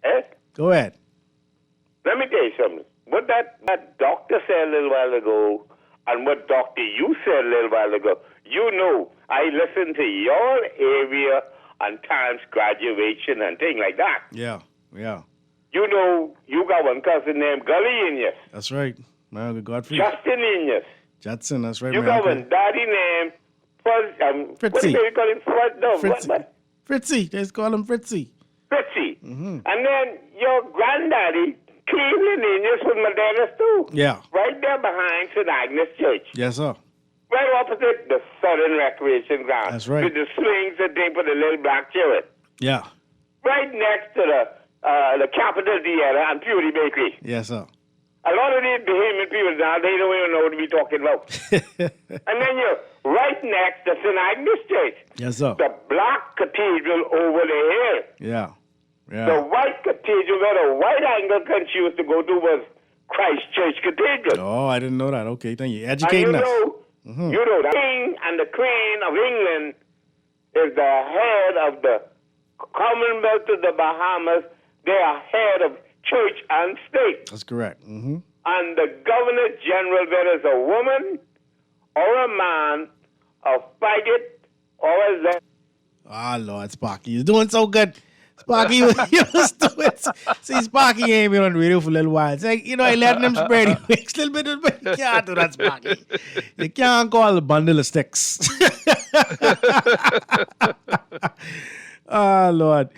Eh? Go ahead. Let me tell you something. What that doctor said a little while ago and what Dr. You said a little while ago, I listened to your area on Times graduation and things like that. Yeah. You got one cousin named Gully Enos. That's right. My Uncle Godfrey. Justin Enos. Judson, that's right. You got one daddy named Fritzy. What do you call him? Fritzy. Fritzy. They just call him Fritzy. Fritzy. Mm-hmm. And then your granddaddy, Cleveland Enos, was Modenas too. Yeah. Right there behind St. Agnes Church. Yes, sir. Right opposite the Southern Recreation Ground. That's right. With the swings and thing for the little black children. Yeah. Right next to the Capitol Theater and Purity Bakery. Yes, sir. A lot of these Bahamian people now, they don't even know what we're talking about. And then you're right next to St. Agnes Church. Yes, sir. The black cathedral over the hill. Yeah. Yeah. The white cathedral where the white Anglicans used to go to was Christ Church Cathedral. Oh, I didn't know that. Okay, thank you. And Educating us. you know, the King and the Queen of England is the head of the Commonwealth of the Bahamas. They are head of church and state. That's correct. Mm-hmm. And the Governor General, whether it's a woman or a man, a faggot or a left. Ah, Lord, Sparky, you're doing so good. Sparky, you was doing. See, Sparky ain't been on the radio for a little while. It's like, I letting him spread his wings a little bit. You can't do that, Sparky. You can't call a bundle of sticks. Ah, Lord.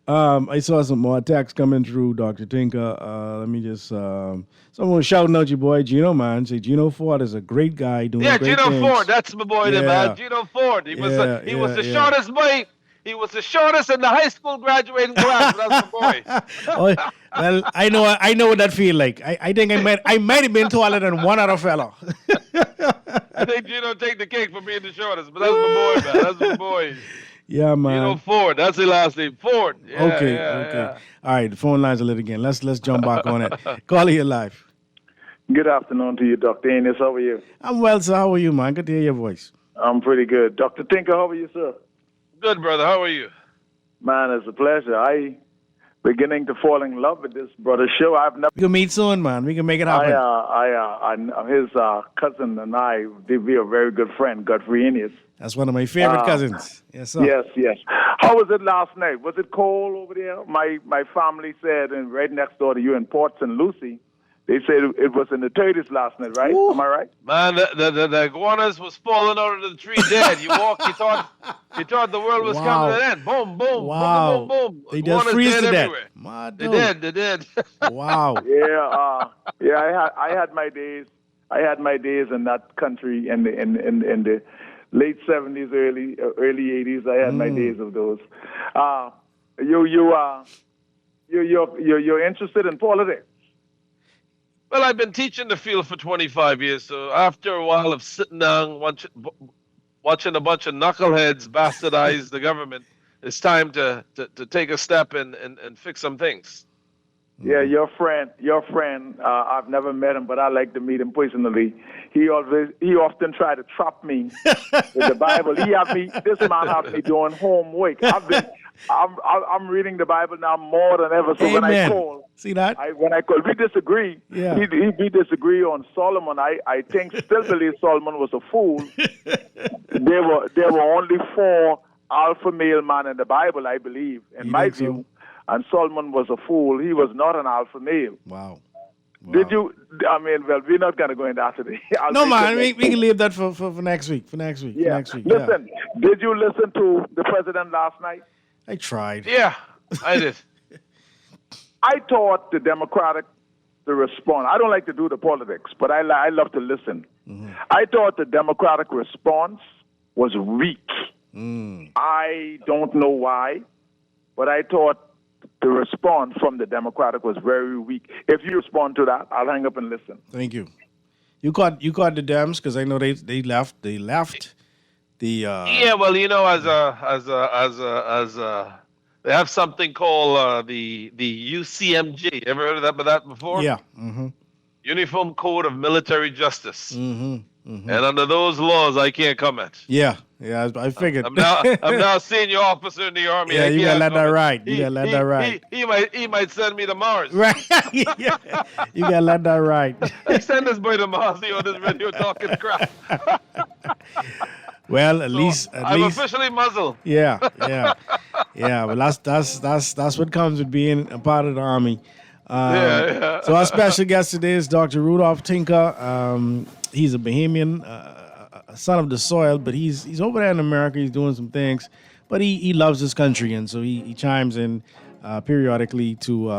I saw some more texts coming through, Dr. Tinker. Let me just, someone shouting out your boy, Gino, man. Say, Gino Ford is a great guy doing great Gino things. Ford, that's my boy there, man. Gino Ford. He was the shortest boy. He was the shortest in the high school graduating class. That's my boy. Oh, well, I know what that feel like. I think I might have been taller than one other fellow. I think Gino take the cake for being the shortest, but that's my boy, man. That's my boy. Yeah, man. Gino Ford. That's his last name. Ford. Yeah, okay. Yeah. All right, the phone lines are lit again. Let's jump back on it. Call here live. Good afternoon to you, Dr. Ennis. How are you? I'm well, sir. How are you, man? Good to hear your voice. I'm pretty good. Dr. Tinker, how are you, sir? Good, brother. How are you? Man, it's a pleasure. I beginning to fall in love with this brother's show. I've never. We can meet soon, man. We can make it happen. His cousin and I, we are very good friend, Godfrey Ennis. That's one of my favorite cousins. Yes, sir. Yes. How was it last night? Was it cold over there? My family said, and right next door to you in Port St. Lucie, they said it was in the 30s last night, right? Ooh. Am I right? Man, the iguanas was falling out of the tree dead. You thought the world was coming to an end. Boom, boom, wow. boom. They just freeze to death. They did. Wow. Yeah. I had my days. I had my days in that country in the late 70s, early 80s. I had my days of those. You're interested in politics? Well, I've been teaching the field for 25 years, so after a while of sitting down, watching a bunch of knuckleheads bastardize the government, it's time to take a step and fix some things. Yeah, your friend. I've never met him, but I like to meet him personally. He often try to trap me with the Bible. This man have me doing homework. I'm reading the Bible now more than ever. So Amen. When I call, see that? When I call, we disagree. Yeah. We disagree on Solomon. I still believe Solomon was a fool. There were only 4 alpha male men in the Bible, I believe, in my view. So? And Solomon was a fool. He was not an alpha male. Wow. Did you? I mean, well, we're not going to go into that today. No, man. We can leave that for next week. For next week. Listen, did you listen to the president last night? I tried. Yeah, I did. I thought the Democratic to respond. I don't like to do the politics, but I love to listen. Mm-hmm. I thought the Democratic response was weak. I don't know why, but I thought the response from the Democratic was very weak. If you respond to that, I'll hang up and listen. Thank you. You caught the Dems because I know they left. They left the. Yeah, well, as they have something called the UCMJ. Ever heard of that before? Yeah. Mm-hmm. Uniform Code of Military Justice. Mm-hmm. Mm-hmm. And under those laws, I can't comment. Yeah, I figured. I'm now senior officer in the Army. Yeah, you gotta let that ride. You gotta let that ride. He might send me to Mars. Right. Yeah. You gotta let that ride. Send this boy to Mars. He on this radio talking crap. Well, at least I'm officially muzzled. Yeah. Well, that's what comes with being a part of the Army. So our special guest today is Dr. Rudolph Tinker. He's a Bahamian, son of the soil, but he's over there in America. He's doing some things, but he loves his country, and so he chimes in periodically to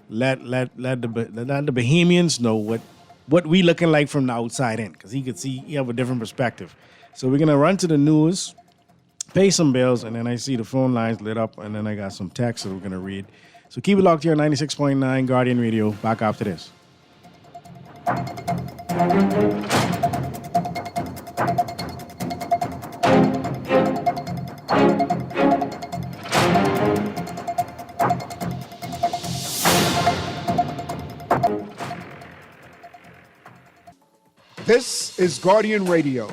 let the Bahamians know what we looking like from the outside in, because he have a different perspective. So we're gonna run to the news, pay some bills, and then I see the phone lines lit up, and then I got some texts that we're gonna read. So keep it locked here on 96.9 Guardian Radio. Back after this. This is Guardian Radio,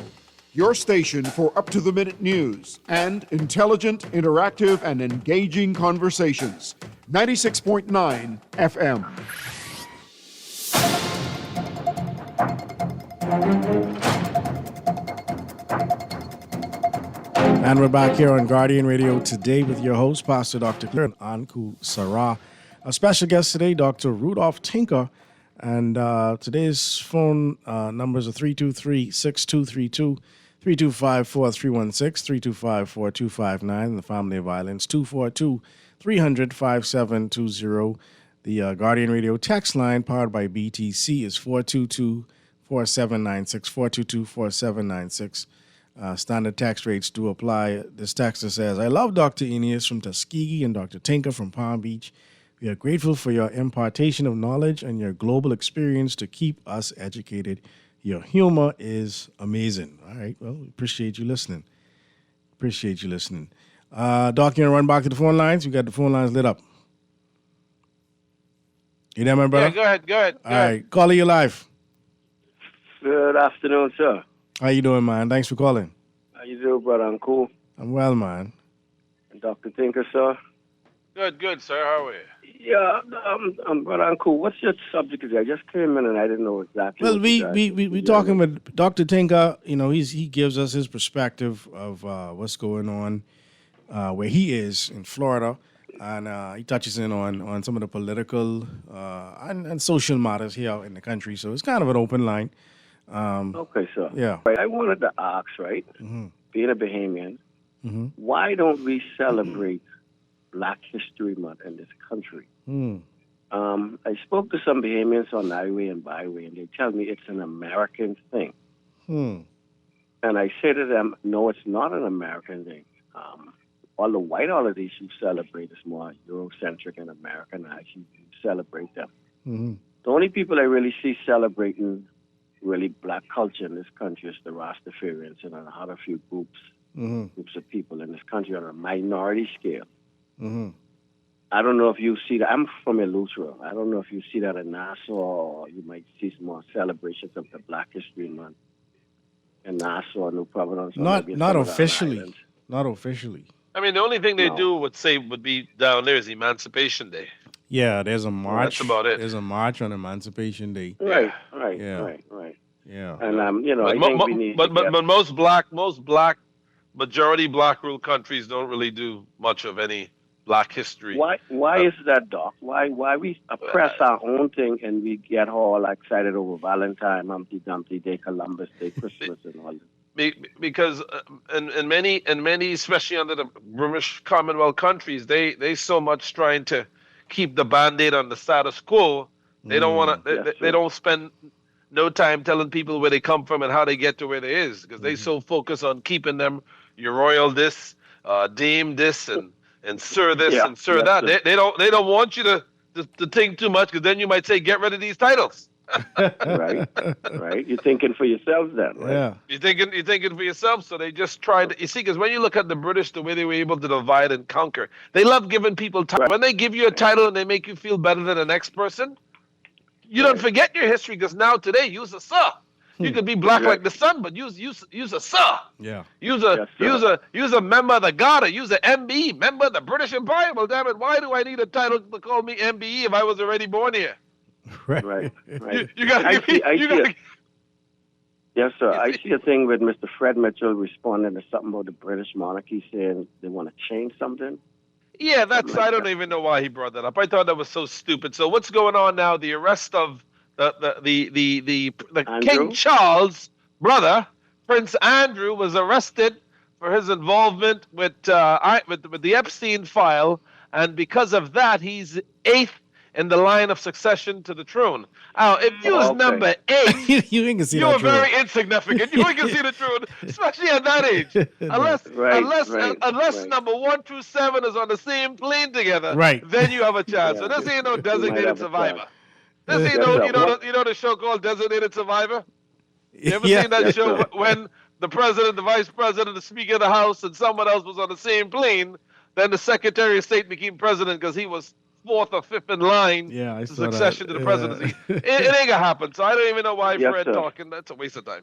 your station for up-to-the-minute news and intelligent, interactive, and engaging conversations. 96.9 FM. And we're back here on Guardian Radio today with your host, Pastor Dr. Claire Anku Sarah. Our special guest today, Dr. Rudolph Tinker. And today's phone numbers are 323-6232, 325-4316, 325-4259, the Family Violence, 242-300-5720. The Guardian Radio text line powered by BTC is 422-4796, 422-4796. Standard text rates do apply. This texter says, I love Dr. Aeneas from Tuskegee and Dr. Tinker from Palm Beach. We are grateful for your impartation of knowledge and your global experience to keep us educated. Your humor is amazing. All right, well, we appreciate you listening. Doc, you want to run back to the phone lines? We got the phone lines lit up. You there, my brother? Yeah, go ahead. All right, caller, you live. Good afternoon, sir. How you doing, man? Thanks for calling. How you doing, brother? I'm cool. I'm well, man. And Dr. Tinker, sir? Good, sir. How are you? Yeah, brother, I'm cool. What's your subject today? I just came in and I didn't know exactly. Well, we talking with Dr. Tinker. You know, he gives us his perspective of what's going on where he is in Florida, and he touches in on some of the political and social matters here in the country. So it's kind of an open line. Okay, sir. Yeah. Right, I wanted to ask, right, being a Bahamian, why don't we celebrate Black History Month in this country? I spoke to some Bahamians on Highway and Byway, and they tell me it's an American thing. And I say to them, no, it's not an American thing. All the white holidays you celebrate is more Eurocentric and Americanized. You celebrate them. The only people I really see celebrating really black culture in this country is the Rastafarians and a few groups of people in this country on a minority scale. I don't know if you see that. I'm from Eleuthera. I don't know if you see that in Nassau, or you might see some more celebrations of the Black History Month in Nassau, New Providence. Not officially. Not officially. I mean, the only thing they would be down there is Emancipation Day. Yeah, there's a march. That's about it. There's a march on Emancipation Day. Right. Yeah. And I think we need. But most majority black ruled countries don't really do much of any Black history. Why is that, Doc? Why we oppress our own thing and we get all excited over Valentine, Humpty Dumpty Day, Columbus Day, Christmas, and all that? Because in many, especially under the British Commonwealth countries, they so much trying to keep the Band-Aid on the status quo. They don't want to. They don't spend no time telling people where they come from and how they get to where they is, because they so focus on keeping them your royal this, dame this, and sir this and sir that. They don't want you to think too much, because then you might say get rid of these titles. Right. You're thinking for yourselves then, right? Yeah. You're thinking for yourself. So they just try to. You see, because when you look at the British, the way they were able to divide and conquer, they love giving people titles. When they give you a title and they make you feel better than the next person, you don't forget your history, because now today use a sir. You could be black like the sun, but use a sir. Yeah. Use a member of the Garter. Use a MBE, member of the British Empire. Well, damn it, why do I need a title to call me MBE if I was already born here? Right. You gotta give me. Yes, sir. I see a thing with Mr. Fred Mitchell responding to something about the British monarchy, saying they want to change something. Yeah, I don't even know why he brought that up. I thought that was so stupid. So what's going on now? The arrest of the King Charles' brother, Prince Andrew, was arrested for his involvement with the Epstein file, and because of that, he's 8th in the line of succession to the throne. Now, if you was number 8, you ain't gonna see you're very insignificant. You ain't gonna see the truth, especially at that age. Unless number 1 through 7 is on the same plane together, then you have a chance. So this ain't no designated survivor. This ain't no, you know the show called Designated Survivor? You ever seen that show when the president, the vice president, the speaker of the house, and someone else was on the same plane, then the Secretary of State became president because he was fourth or fifth in line Yeah, I to saw that. succession to the Yeah. presidency. It ain't gonna happen. So I don't even know why Yes, Fred sir. talking. That's a waste of time.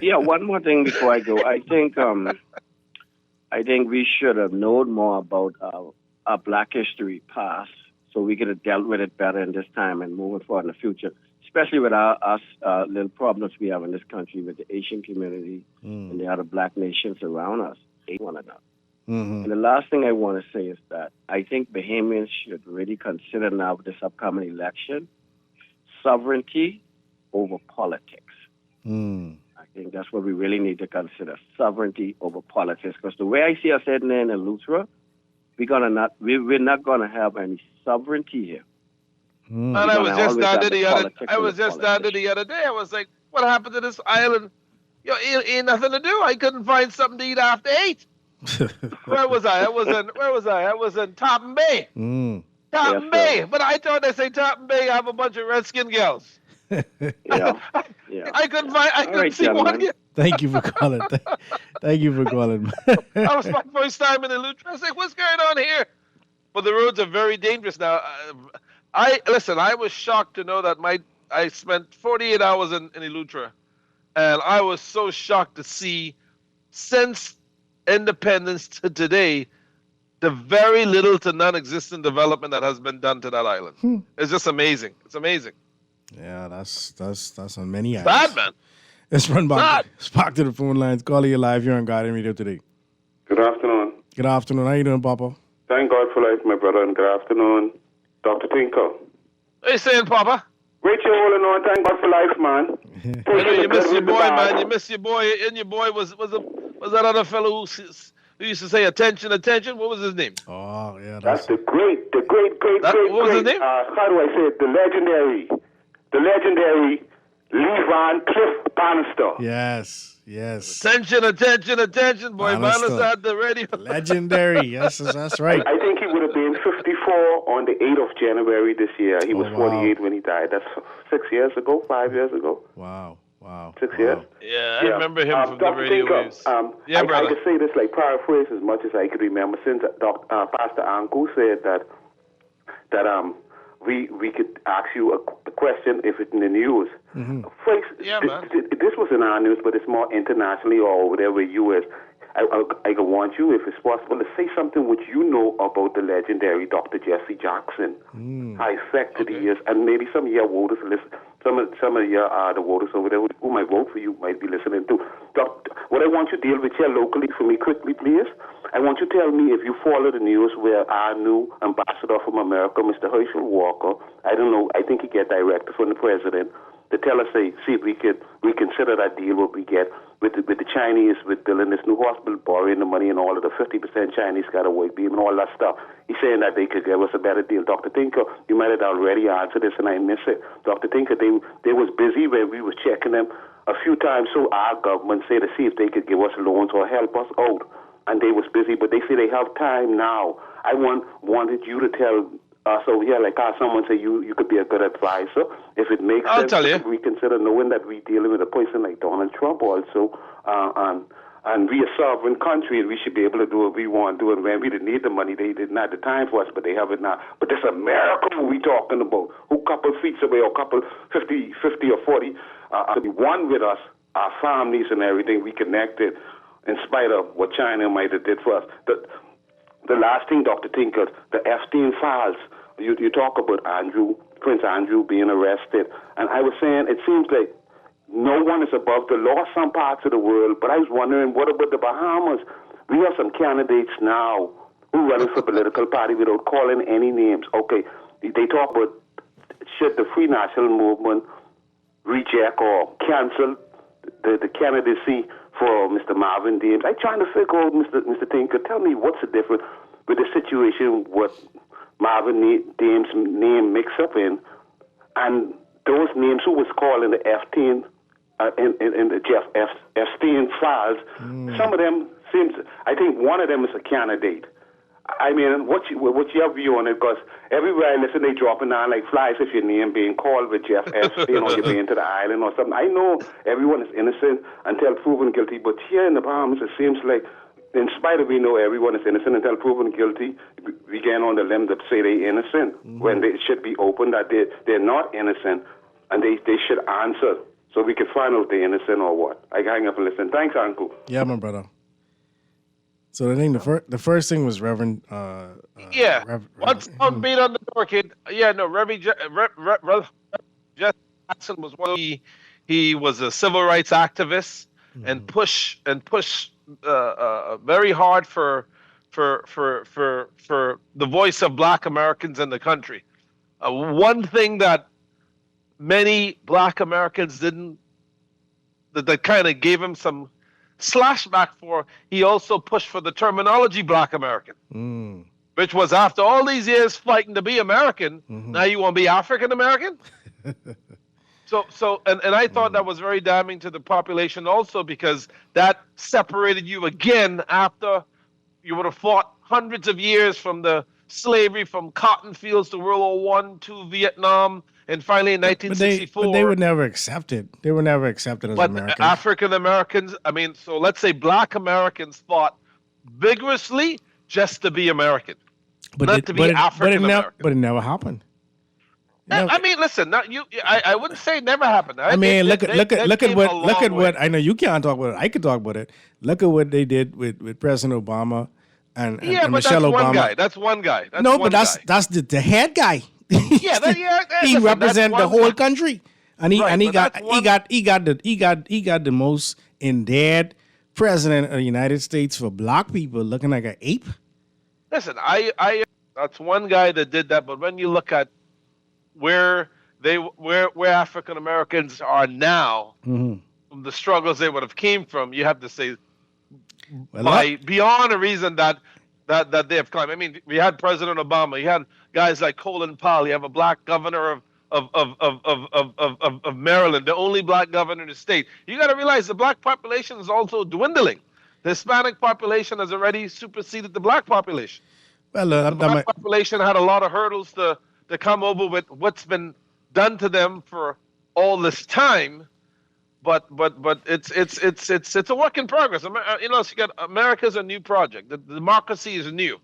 Yeah, one more thing before I go. I think we should have known more about our Black History past, so we could have dealt with it better in this time and moving forward in the future. Especially with our little problems we have in this country with the Asian community and the other Black nations around us, hate one another. Mm-hmm. And the last thing I want to say is that I think Bahamians should really consider now with this upcoming election sovereignty over politics. Mm. I think that's what we really need to consider, sovereignty over politics. Because the way I see us heading in Eleuthera, we're not gonna have any sovereignty here. And I was just down there the other day. I was like, what happened to this island? Yo, ain't nothing to do. I couldn't find something to eat after 8. Where was I? I was in Topham Bay. Topham Bay. But I thought they say Topham Bay have a bunch of redskin girls. Yeah. I couldn't see one. Thank you for calling. Thank you for calling. That was my first time in Eleuthera. I was like, what's going on here? But the roads are very dangerous now. I was shocked to know that I spent 48 hours in Eleuthera, and I was so shocked to see since independence to today the very little to non-existent development that has been done to that island. It's just amazing. It's amazing. Yeah, that's on many items. Bad, man. Let's run back to the phone lines. Calling you live here on Guardian Radio today. Good afternoon. Good afternoon. How you doing, Papa? Thank God for life, my brother, and good afternoon, Dr. Tinker. What you saying, Papa? Great show all in all. Thank God for life, man. I know you miss your boy, man. You miss your boy, and your boy was that other fellow who used to say attention, attention. What was his name? Oh, yeah, that's the great. What was his name? How do I say it? The legendary Levon Cliff Bannister. Yes. Attention, boy. Bannister. Bannister at the radio. Legendary. Yes, that's right. I think he would have been 54 on the 8th of January this year. He was 48 when he died. That's 5 years ago. Wow. 6 years. Yeah, I remember him from the Dr. radio Tinker, waves. I brother. could say this, like paraphrase as much as I could remember, since Pastor Anku said that we could ask you a question if it's in the news. Mm-hmm. Folks, this was in our news, but it's more internationally or whatever U.S. I want you, if it's possible, to say something which you know about the legendary Dr. Jesse Jackson. How effective he is, and maybe some of your voters listen. Some of your the voters over there who might vote for you might be listening too. What I want you to deal with here locally for me quickly, please. I want you to tell me if you follow the news where our new ambassador from America, Mr. Herschel Walker, I don't know, I think he get directive from the president to tell us, see if we could reconsider that deal what we get with the Chinese, with building this new hospital, borrowing the money and all of the 50% Chinese got a work beam and all that stuff. He's saying that they could give us a better deal. Dr. Tinker, you might have already answered this and I missed it. Dr. Tinker, they was busy when we was checking them a few times, so our government said to see if they could give us loans or help us out. And they was busy, but they say they have time now. I wanted you to tell us over here, like someone say you could be a good advisor. If it makes sense, we consider knowing that we're dealing with a person like Donald Trump also, and we a sovereign country, and we should be able to do what we want to do. And when we didn't need the money, they didn't have the time for us, but they have it now. But this America we talking about, who couple feet away or couple 50 or 40, to be one with us, our families and everything, we connected, in spite of what China might have did for us. The last thing, Dr. Tinker, the Epstein files, you talk about Prince Andrew being arrested. And I was saying, it seems like no one is above the law some parts of the world, but I was wondering, what about the Bahamas? We have some candidates now who running for political party without calling any names. Okay, they talk about should the Free National Movement reject or cancel the candidacy for Mr. Marvin Dames. I'm trying to figure out, Mr. Tinker, tell me what's the difference with the situation what Marvin Dames' name mix up in, and those names who was called in the Epstein in the Jeff Epstein files. Some of them seems, I think one of them is a candidate. I mean, what's your view on it? Because everywhere I listen, they dropping down like flies if your name being called with Jeff Epstein or you're being to the island or something. I know everyone is innocent until proven guilty, but here in the Bahamas, it seems like in spite of we know everyone is innocent until proven guilty, we get on the limb to say they're innocent when they should be open that they're not innocent, and they should answer so we can find out if they're innocent or what. I hang up and listen. Thanks, Uncle. Yeah, my brother. So I think the first thing was Reverend. Once sound beat on the door, kid. Yeah, no, Reverend Jesse Jackson was one. He was a civil rights activist and push very hard for the voice of Black Americans in the country. One thing that many Black Americans didn't, that kind of gave him some slashback for, he also pushed for the terminology Black American, which was after all these years fighting to be American, now you want to be African American? So I thought that was very damning to the population also, because that separated you again after you would have fought hundreds of years from the slavery, from cotton fields to World War I to Vietnam, and finally in 1964. But they would never accept it. They were never accepted as Americans. African Americans, so let's say Black Americans fought vigorously just to be American, not to be African American. But it never happened. Listen. I wouldn't say it never happened. Look at what I know. You can't talk about it. I could talk about it. Look at what they did with President Obama and Michelle Obama. That's one guy. That's the head guy. He represents the whole country, and he got the most endeared president of the United States for Black people, looking like an ape. Listen, that's one guy that did that. But when you look at where African Americans are now, from the struggles they would have came from, you have to say beyond a reason that they have climbed. We had President Obama, you had guys like Colin Powell, you have a Black governor of Maryland, the only Black governor in the state. You got to realize the Black population is also dwindling. The Hispanic population has already superseded the Black population. The Black population had a lot of hurdles to come over with what's been done to them for all this time, but it's a work in progress. You got America's a new project. The democracy is new.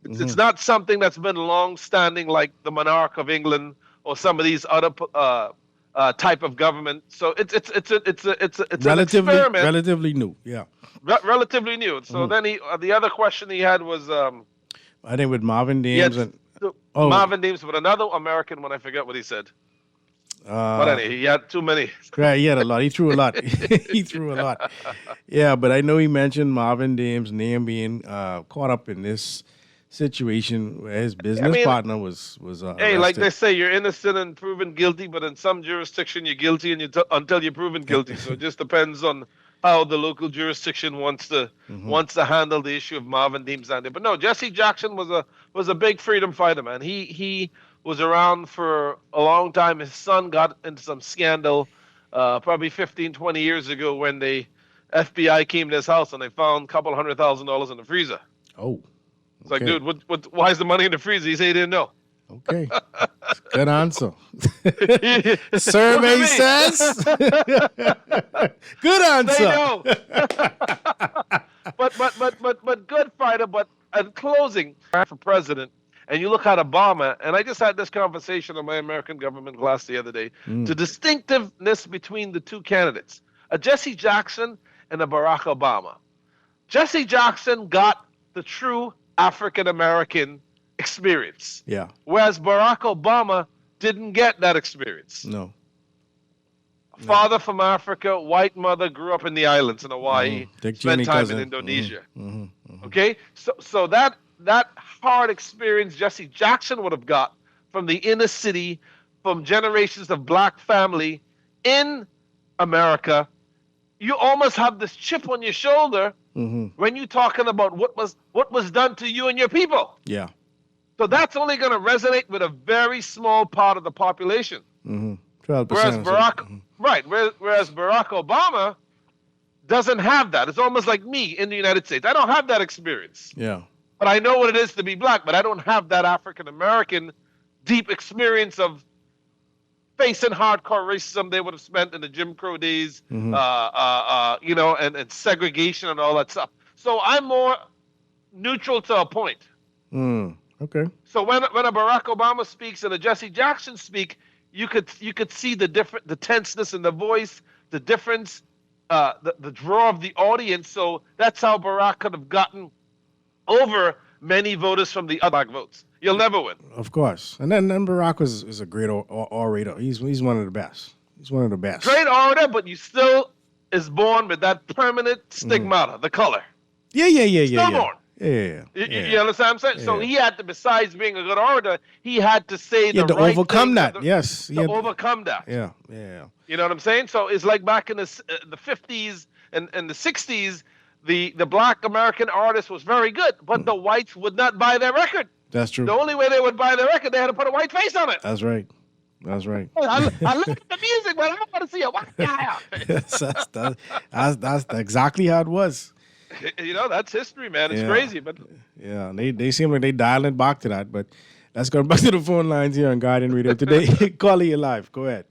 It's not something that's been long-standing like the monarch of England or some of these other type of government. So it's an experiment. Relatively new, yeah. Relatively new. So then the other question he had was, I think with Marvin Deems Marvin Deems, but another American one, I forget what he said. But anyway, he had too many. Right, he had a lot. He threw a lot. Yeah, but I know he mentioned Marvin Deems' name being caught up in this situation where his business partner was hey, like they say, you're innocent and proven guilty, but in some jurisdiction you're guilty until you're proven guilty. So it just depends on how the local jurisdiction wants to handle the issue of Marvin Deems. But no, Jesse Jackson was a big freedom fighter, man. He was around for a long time. His son got into some scandal probably 15, 20 years ago when the FBI came to his house and they found a couple $100,000 in the freezer. Oh. It's like, dude, why is the money in the freezer? He said he didn't know. Okay. Good answer. Survey says. Good answer. They know. but good fighter. But at closing for president, and you look at Obama, and I just had this conversation on my American government class the other day. The distinctiveness between the two candidates, a Jesse Jackson and a Barack Obama. Jesse Jackson got the true African American experience. Yeah. Whereas Barack Obama didn't get that experience. No. Father from Africa, white mother, grew up in the islands in Hawaii, spent time in Indonesia. Okay? So that hard experience Jesse Jackson would have got from the inner city, from generations of Black family in America, you almost have this chip on your shoulder when you're talking about what was done to you and your people. Yeah. So that's only going to resonate with a very small part of the population. 12%. Whereas whereas Barack Obama doesn't have that. It's almost like me in the United States. I don't have that experience. Yeah. But I know what it is to be Black, but I don't have that African American deep experience of facing hardcore racism they would have spent in the Jim Crow days, and segregation and all that stuff. So I'm more neutral to a point. Okay. So when a Barack Obama speaks and a Jesse Jackson speak, you could see the tenseness in the voice, the difference, the draw of the audience. So that's how Barack could have gotten over many voters from the other black votes. You'll never win. Of course. And then Barack is a great orator. He's one of the best. He's one of the best. Great orator, but you still is born with that permanent stigmata, the color. Yeah. Still born. Yeah. You understand what I'm saying? So he had to, besides being a good orator, he had to say the to right overcome things that. Yes. To overcome that. Yeah. You know what I'm saying? So it's like back in the 50s and the 60s, the black American artist was very good, but the whites would not buy their record. That's true. The only way they would buy their record, they had to put a white face on it. That's right. I look at the music, but I don't want to see a white guy out. That's exactly how it was. You know, that's history, man. It's crazy, but yeah, they seem like they dialing back to that. But let's go back to the phone lines here on Guardian Radio today. Caller, you live. Go ahead.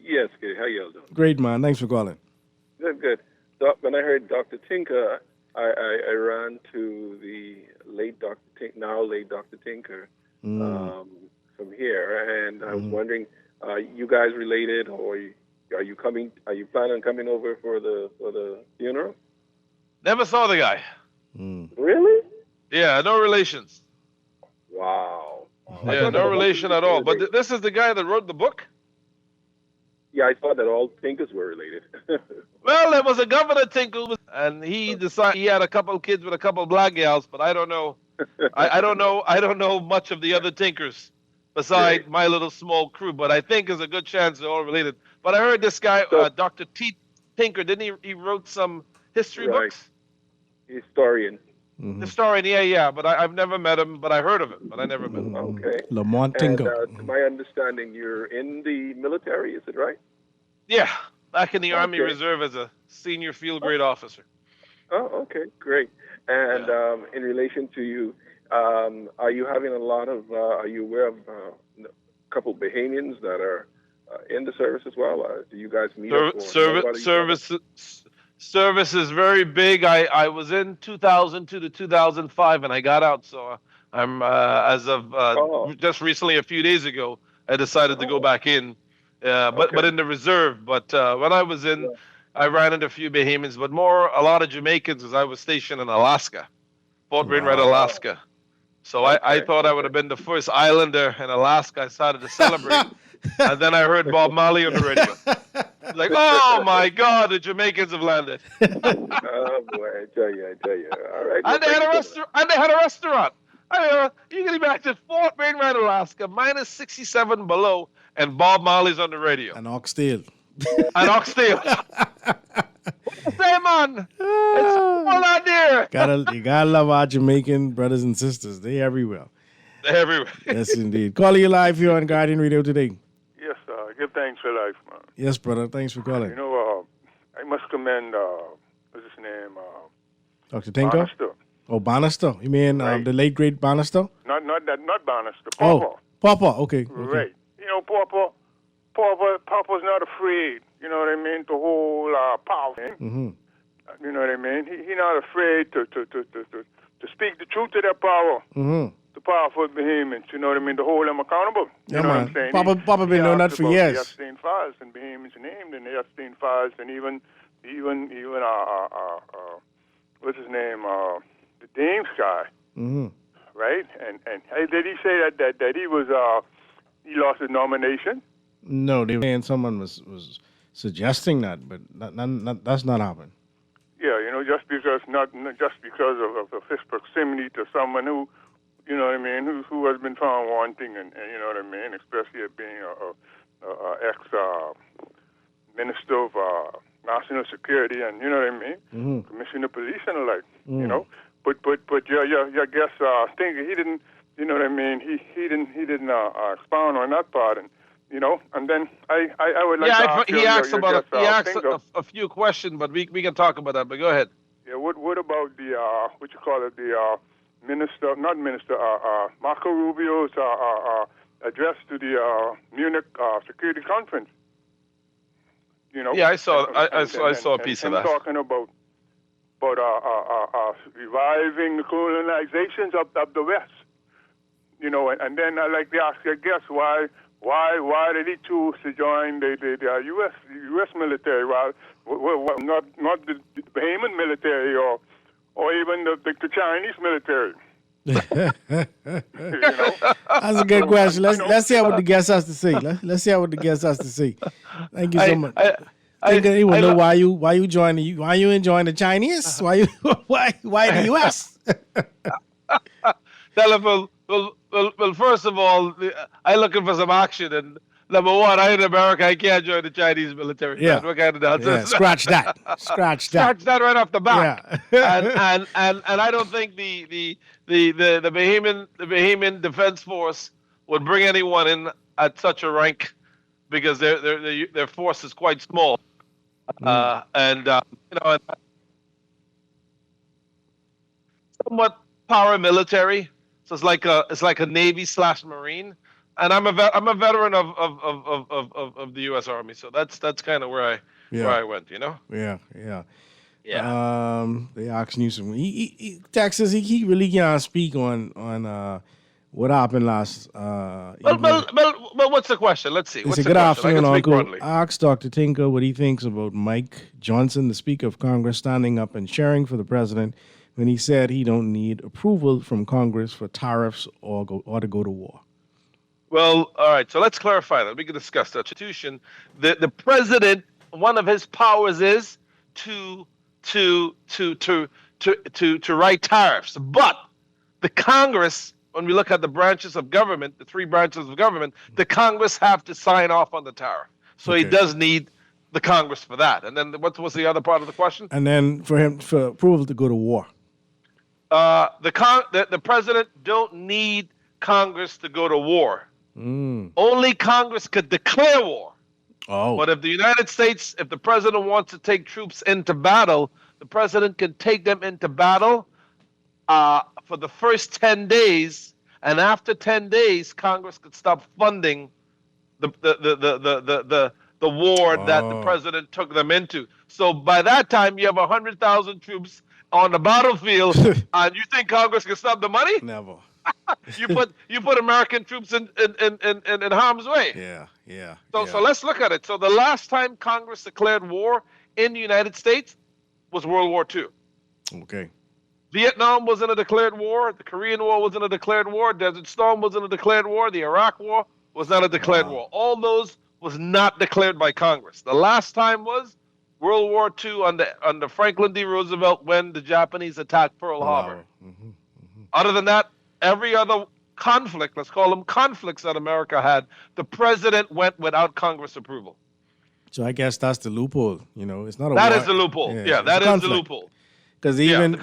Yes, good. How y'all doing? Great, man. Thanks for calling. Good. When I heard Dr. Tinker, I ran to the late Dr. Tinker, now late Dr. Tinker, from here, and I was wondering, you guys related, or are you planning on coming over for the funeral? never saw the guy. Really? Yeah, no relations. Wow. Yeah, no relation at all. But this is the guy that wrote the book? Yeah, I thought that all Tinkers were related. Well, there was a Governor Tinkle, and he decided he had a couple of kids with a couple of black gals, but I don't know. I don't know much of the other Tinkers besides my little small crew. But I think there's a good chance they're all related. But I heard this guy, Dr. T. Tinker, didn't he wrote some history books? Historian. Historian, yeah. But I've never met him, but I heard of him, but I never met him. Okay. Lamont Tinker. And to my understanding, you're in the military, is it right? Yeah, back in the Army Reserve as a senior field grade officer. Oh, okay, great. And in relation to you, are you having a lot of, are you aware of a couple of Bahamians that are in the service as well? Do you guys meet up? Service is very big. I was in 2002 to 2005, and I got out. So I'm, as of just recently, a few days ago, I decided to go back in. But in the reserve. But when I was in, I ran into a few Bahamians, but a lot of Jamaicans, as I was stationed in Alaska, Fort Wainwright, Alaska. So I thought I would have been the first islander in Alaska. I started to celebrate, and then I heard Bob Marley on the radio. Like, oh my God, the Jamaicans have landed. Oh boy, I tell you. All right. And they had a restaurant. You can imagine Fort Wainwright, Alaska, minus 67 below, and Bob Marley's on the radio. And Oxtail. Say, man, it's all out there. You gotta love our Jamaican brothers and sisters. They everywhere. They're everywhere. Yes, indeed. Calling you live here on Guardian Radio today. Yes, give thanks for life, man. Yes, brother. Thanks for calling. You know, I must commend, what's his name? Dr. Tinker? Bannister. Oh, Bannister. You mean the late, great Bannister? Not Bannister. Papa. Oh, Papa. Okay. Right. You know, Papa's not afraid, you know what I mean, to hold power. Mm-hmm. You know what I mean? He not afraid to speak the truth to that power. Mm-hmm. The powerful Bahamians, you know what I mean, to hold them accountable. You know what I'm saying? Papa been doing that for years. The Epstein files, and Bahamians named in the Epstein files, and even what's his name, the Dames guy, right? And did he say that he was he lost his nomination? No, they were saying someone was suggesting that, but that's not happened. Yeah, you know, just because of his proximity to someone who, you know what I mean, who has been found wanting, and you know what I mean, especially being a ex minister of national security, and you know what I mean, commissioner of police and the like, you know. But I guess Tinker, he didn't, you know what I mean, he didn't expound on that part, and you know, and then I would like to ask he asked a few questions, but we can talk about that. But go ahead. Yeah, what about the what you call it, the Marco Rubio's address to the Munich Security Conference? You know. Yeah, I saw a piece of that. Talking about about reviving the colonizations of the West. You know, and then I like to ask, I guess, why did he choose to join the U.S. military? Well, not the Bahamian military or even the Chinese military. That's a good question. Let's hear what the guest has to say. Let's hear what the guest has to say. Thank you so much. I think he will know why you joined why you enjoying the Chinese? Why the U.S.? Well, first of all, I'm looking for some action, and number one, I in America, I can't join the Chinese military. Yeah. Man. What kind of nonsense? Yeah, scratch that. Scratch that. Scratch that right off the back. Yeah. and I don't think the Bahamian Defense Force would bring anyone in at such a rank because their force is quite small. Somewhat paramilitary. So it's like a Navy/Marine, and I'm a veteran of the U.S. Army, so that's kind of where I went, you know. Yeah. They asked Newsom. Texas. He really can't speak on what happened last. Well, what's the question? Let's see. It's a good afternoon, Uncle. I asked Dr. Tinker what he thinks about Mike Johnson, the Speaker of Congress, standing up and cheering for the president when he said he don't need approval from Congress for tariffs or to go to war. Well, all right. So let's clarify that. We can discuss the Constitution. The president, one of his powers is to write tariffs, but the Congress, when we look at the branches of government, the three branches of government, the Congress have to sign off on the tariff. So he does need the Congress for that. And then what was the other part of the question? And then for approval to go to war. The president don't need Congress to go to war. Only Congress could declare war. Oh. But if the president wants to take troops into battle, the president can take them into battle for the first 10 days, and after 10 days, Congress could stop funding the war that the president took them into. So by that time, you have 100,000 troops on the battlefield, and you think Congress can stop the money? Never. You put American troops in harm's way. Yeah. So let's look at it. So the last time Congress declared war in the United States was World War II. Okay. Vietnam was in a declared war. The Korean War was in a declared war. Desert Storm was in a declared war. The Iraq War was not a declared war. All those was not declared by Congress. The last time was World War II under Franklin D. Roosevelt when the Japanese attacked Pearl Harbor. Other than that, every other conflict, let's call them conflicts that America had, the president went without Congress approval. So I guess that's the loophole. You know, it's not a That war. is the loophole. Yeah, that is the loophole. Because even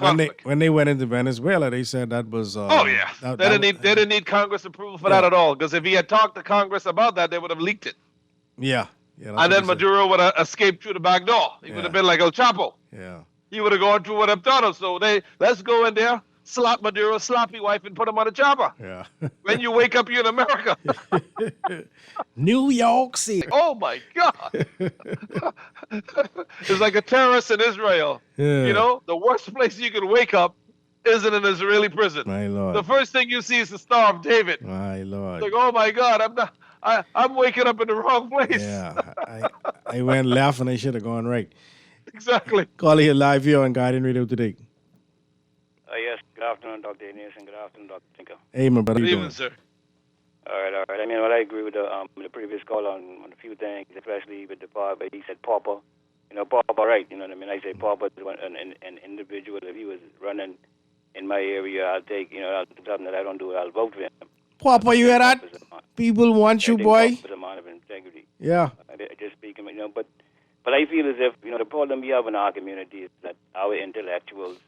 when they went into Venezuela, they said that was. They didn't need Congress approval for that at all. Because if he had talked to Congress about that, they would have leaked it. Yeah. And then Maduro would have escaped through the back door. He would have been like El Chapo. Yeah. He would have gone through what I've done. So let's go in there, slap Maduro, slap your wife, and put him on a chopper. Yeah. When you wake up, you're in America. New York City. Oh my God. It's like a terrorist in Israel. Yeah. You know, the worst place you could wake up is in an Israeli prison. My Lord. The first thing you see is the Star of David. My Lord. It's like, oh my God, I'm waking up in the wrong place. Yeah. I went left and I should have gone right. Exactly. Call here live here on Guardian Radio today. Yes, good afternoon, Dr. Aeneas, and good afternoon, Dr. Tinker. Hey, my brother. Good evening, sir. All right. I mean, I agree with the previous caller on a few things, especially with the part, but he said pauper. You know, pauper, right? You know what I mean? I say pauper to an individual. If he was running in my area, I'll take, something that I don't do, I'll vote for him. Papa, you hear that? People want you, boy. It's a man of integrity. Yeah. I just speaking, but I feel as if, the problem we have in our community is that our intellectuals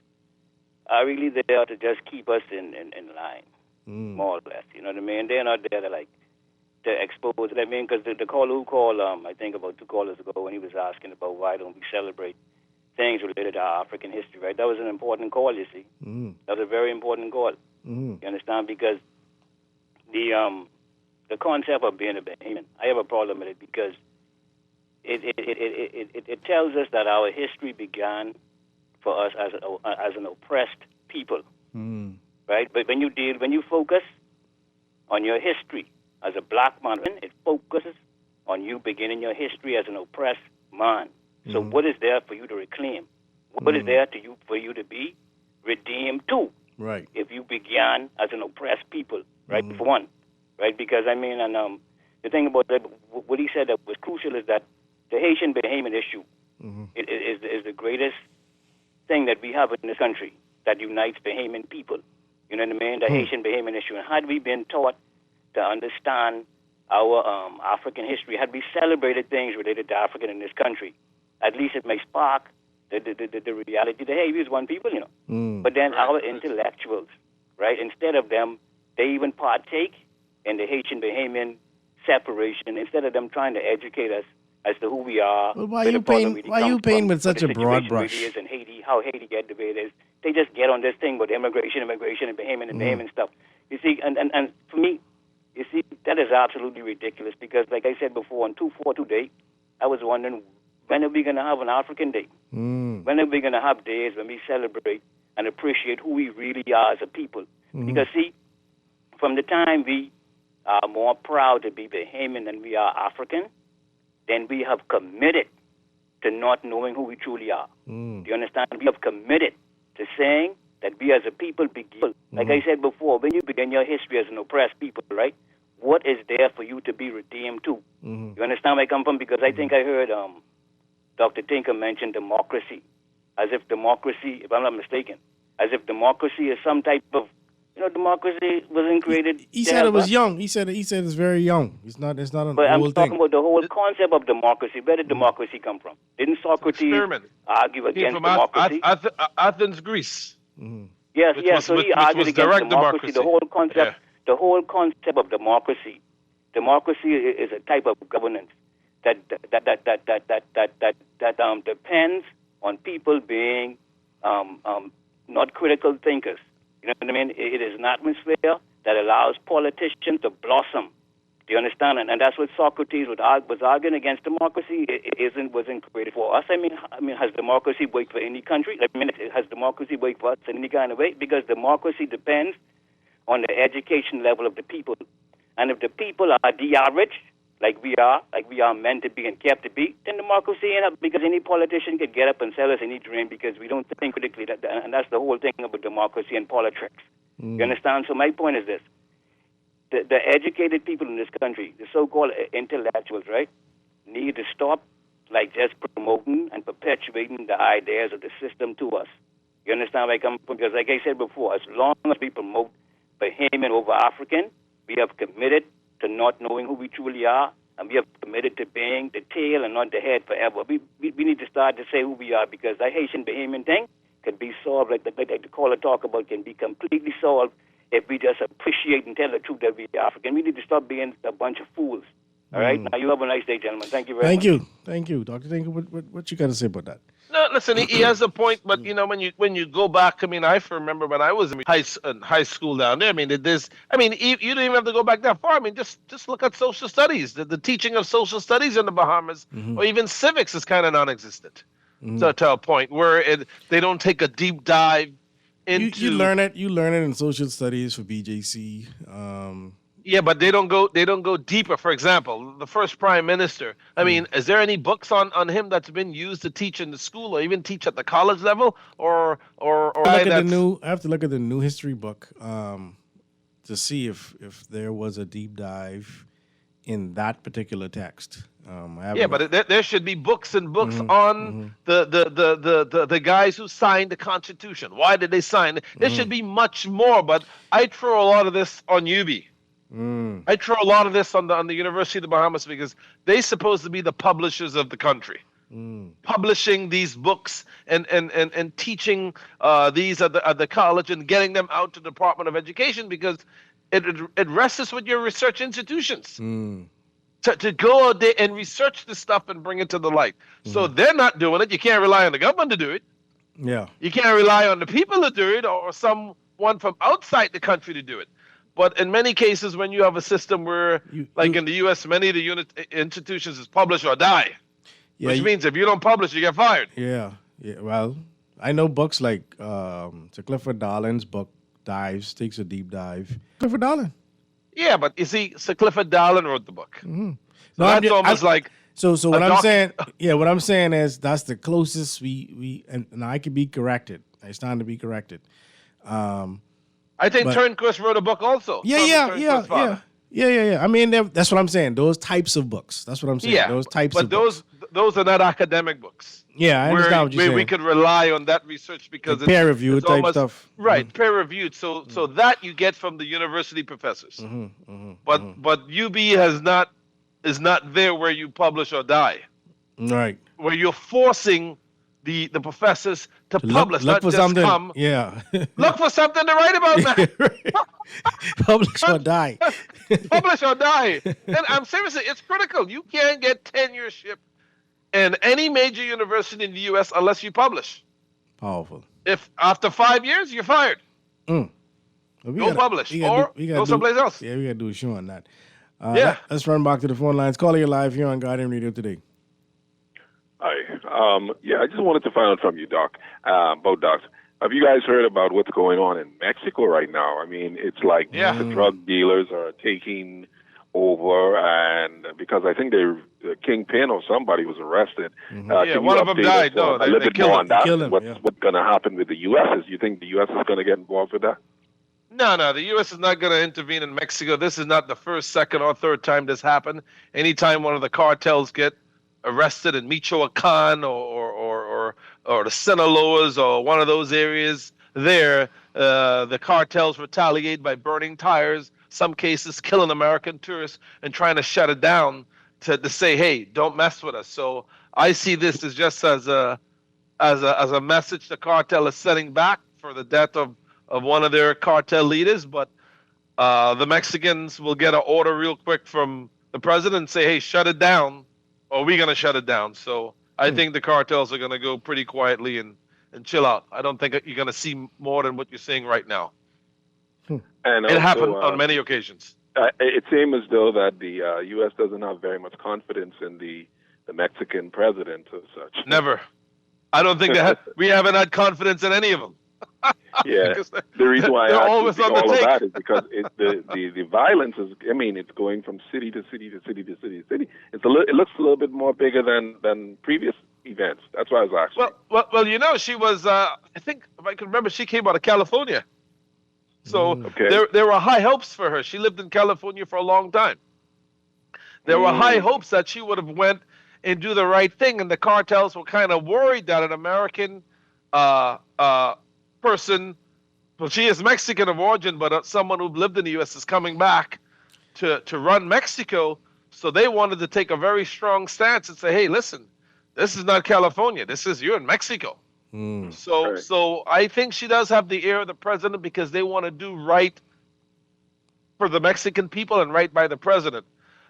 are really there to just keep us in line, more or less. You know what I mean? They're not there to expose. I mean, because the caller who called, I think about 2 callers ago, when he was asking about why don't we celebrate things related to our African history, right? That was an important call, you see. That was a very important call. You understand? Because the concept of being a Bahamian, I have a problem with it because it tells us that our history began for us as an oppressed people, right? But when you focus on your history as a black man, it focuses on you beginning your history as an oppressed man. So what is there for you to reclaim? What is there for you to be redeemed to? Right. If you began as an oppressed people, right? For one, right? Because the thing about that, what he said that was crucial is that the Haitian Bahamian issue is the greatest thing that we have in this country that unites Bahamian people. You know what I mean? The Haitian Bahamian issue. And had we been taught to understand our African history, had we celebrated things related to African in this country, at least it may spark the reality that, hey, we was one people, you know. But then our intellectuals, right, instead of them, they even partake in the Haitian Bahamian separation, instead of them trying to educate us as to who we are. Well, why you paint with such a broad brush? Really is in Haiti, how Haiti get the way it is. They just get on this thing with immigration, and Bahamian stuff. You see, and for me, you see, that is absolutely ridiculous because, like I said before, on 2/4 today, I was wondering, when are we going to have an African Day? When are we going to have days when we celebrate and appreciate who we really are as a people? Because, see, from the time we are more proud to be Bahamian than we are African, then we have committed to not knowing who we truly are. Do you understand? We have committed to saying that we as a people begin. Like I said before, when you begin your history as an oppressed people, right, what is there for you to be redeemed to? You understand where I come from? Because I think I heard Dr. Tinker mention democracy, as if democracy, if I'm not mistaken, as if democracy is some type of, democracy wasn't created. He said it was young. He said it's very young. It's not an old thing. But I'm talking about the whole concept of democracy. Where did democracy come from? Didn't Socrates argue against democracy? Athens, Greece. Yes. So he argued against democracy. The whole concept of democracy. Democracy is a type of governance that depends on people being not critical thinkers. You know what I mean? It is an atmosphere that allows politicians to blossom. Do you understand? And that's what Socrates was arguing against democracy. It wasn't created for us. I mean, has democracy worked for any country? Has democracy worked for us in any kind of way? Because democracy depends on the education level of the people. And if the people are rich, like we are meant to be and kept to be, then democracy ain't up, because any politician could get up and sell us any dream because we don't think critically. And that's the whole thing about democracy and politics. You understand? So my point is this. The educated people in this country, the so-called intellectuals, right, need to stop just promoting and perpetuating the ideas of the system to us. You understand where I come from? Because like I said before, as long as we promote Bahamian over African, we have committed to not knowing who we truly are, and we have committed to being the tail and not the head forever. We need to start to say who we are, because the Haitian Bahamian thing can be solved, like the caller talk about, can be completely solved if we just appreciate and tell the truth that we are African. We need to stop being a bunch of fools. All right? Now, you have a nice day, gentlemen. Thank you very much. Thank you. Dr. Tinker, what you got to say about that? No, listen, he has a point, but when you go back, I remember when I was in high school down there. You don't even have to go back that far. Just look at social studies. The teaching of social studies in the Bahamas, or even civics, is kind of non-existent. So to a point where they don't take a deep dive into. You learn it in social studies for BJC. Yeah, but they don't go deeper. For example, the first prime minister. Is there any books on him that's been used to teach in the school or even teach at the college level? I have to look at the new history book to see if there was a deep dive in that particular text. But there should be books and books on the guys who signed the Constitution. Why did they sign? There should be much more. But I throw a lot of this on UB. I throw a lot of this on the University of the Bahamas, because they're supposed to be the publishers of the country, publishing these books and teaching these at the college and getting them out to the Department of Education, because it rests with your research institutions to go out there and research this stuff and bring it to the light. So they're not doing it. You can't rely on the government to do it. Yeah, you can't rely on the people to do it, or someone from outside the country to do it. But in many cases, when you have a system where, in the U.S., many of the institutions is publish or die, which means if you don't publish, you get fired. Yeah. Well, I know books like Sir Clifford Darling's book, Dives, takes a deep dive. Clifford Darling. Yeah, but you see, Sir Clifford Darling wrote the book. Mm-hmm. So that's almost like so what a I'm saying, what I'm saying is that's the closest we and I can be corrected. It's time to be corrected. I think Turnquist wrote a book also. Yeah. I mean, that's what I'm saying. Those types of books. That's what I'm saying. Yeah, those types but of books. those are not academic books. Yeah, I understand what you're where saying. we could rely on that research because like peer reviewed it's type almost, stuff. Right, peer reviewed. So that you get from the university professors. But UB is not there where you publish or die. Right. Where you're forcing the professors to publish, look not for just something. come. Yeah. Look for something to write about, man. Publish or die. Publish or die. And I'm seriously, it's critical. You can't get tenureship in any major university in the U.S. unless you publish. Powerful. If after 5 years, you're fired. Well, go publish or go someplace else. Yeah, we got to do a show on that. Yeah. Let's run back to the phone lines. Calling you live here on Guardian Radio today. Hi. I just wanted to find out from you, Doc, both docs. Have you guys heard about what's going on in Mexico right now? I mean, it's like the drug dealers are taking over, and because I think the kingpin or somebody was arrested. One of them died. No, they killed him. What's going to happen with the U.S. You think the U.S. is going to get involved with that? No, the U.S. is not going to intervene in Mexico. This is not the first, second, or third time this happened. Anytime one of the cartels get arrested in Michoacan or the Sinaloas or one of those areas there, the cartels retaliate by burning tires, some cases killing American tourists and trying to shut it down to say, hey, don't mess with us. So I see this as just as a message the cartel is setting back for the death of one of their cartel leaders. But the Mexicans will get an order real quick from the president and say, hey, shut it down, or we're going to shut it down. So I think the cartels are going to go pretty quietly and chill out. I don't think you're going to see more than what you're seeing right now. And it happened on many occasions. It seems as though that the U.S. doesn't have very much confidence in the Mexican president as such. Never. I don't think we haven't had confidence in any of them. Yeah, the reason why I always all on the of take. that is because the violence is. I mean, it's going from city to city to city to city to city. It looks a little bit more bigger than previous events. That's why I was asking. Well, she was. I think if I can remember, she came out of California, so there were high hopes for her. She lived in California for a long time. There were high hopes that she would have went and do the right thing, and the cartels were kind of worried that an American person, well, she is Mexican of origin, but someone who lived in the U.S. is coming back to run Mexico. So they wanted to take a very strong stance and say, hey, listen, this is not California. You're in Mexico. So I think she does have the ear of the president because they want to do right for the Mexican people and right by the president.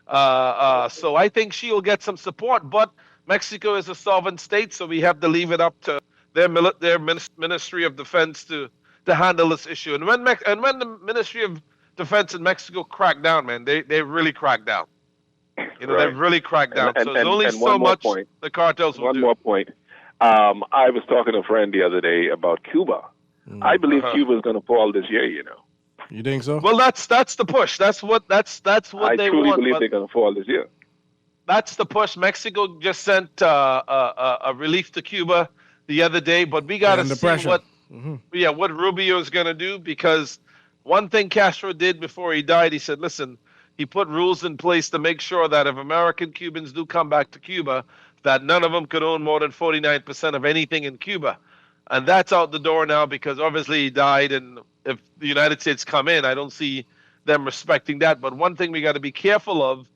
So I think she'll get some support, but Mexico is a sovereign state, so we have to leave it up to their Ministry of Defense to handle this issue. And when the Ministry of Defense in Mexico cracked down, man, they really cracked down. They really cracked down. So there's only so much the cartels will do. One more point. I was talking to a friend the other day about Cuba. I believe Cuba is going to fall this year. You think so? Well, that's the push. That's what they want. I truly believe they're going to fall this year. That's the push. Mexico just sent a relief to Cuba the other day, but we got to see what Rubio is going to do, because one thing Castro did before he died, he said, listen, he put rules in place to make sure that if American Cubans do come back to Cuba, that none of them could own more than 49% of anything in Cuba. And that's out the door now because obviously he died, and if the United States come in, I don't see them respecting that. But one thing we got to be careful of,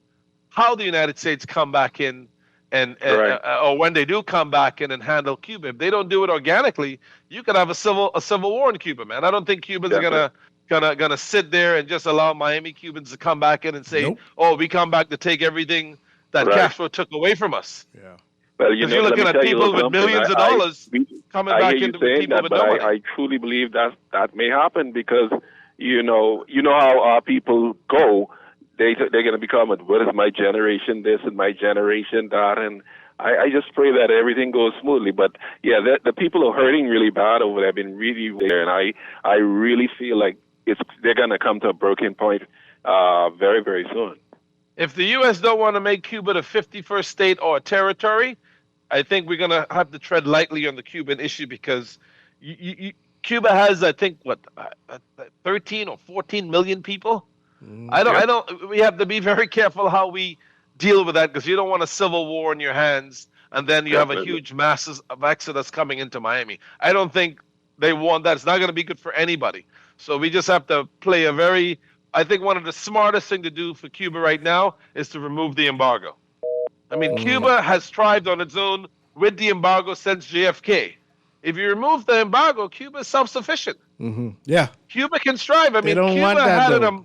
how the United States come back in or when they do come back in and handle Cuba. If they don't do it organically, you could have a civil war in Cuba, man. I don't think Cubans are gonna sit there and just allow Miami Cubans to come back in and say, "Oh, we come back to take everything that Castro took away from us." Yeah. Well, you're looking at people with millions of dollars coming back into people with no money. I truly believe that may happen because you know how our people go. They're going to become, what is my generation this and my generation that, and I just pray that everything goes smoothly. But yeah, the people are hurting really bad over there. Have been really there, and I really feel like they're gonna come to a breaking point very, very soon. If the U.S. don't want to make Cuba the 51st state or territory, I think we're going to have to tread lightly on the Cuban issue because Cuba has, I think, 13 or 14 million people. We have to be very careful how we deal with that because you don't want a civil war in your hands and then you have a huge masses of exodus coming into Miami. I don't think they want that. It's not going to be good for anybody. So we just have to play I think one of the smartest thing to do for Cuba right now is to remove the embargo. I mean, Cuba has thrived on its own with the embargo since JFK. If you remove the embargo, Cuba is self-sufficient. Mm-hmm. Yeah. Cuba can strive. I mean, Cuba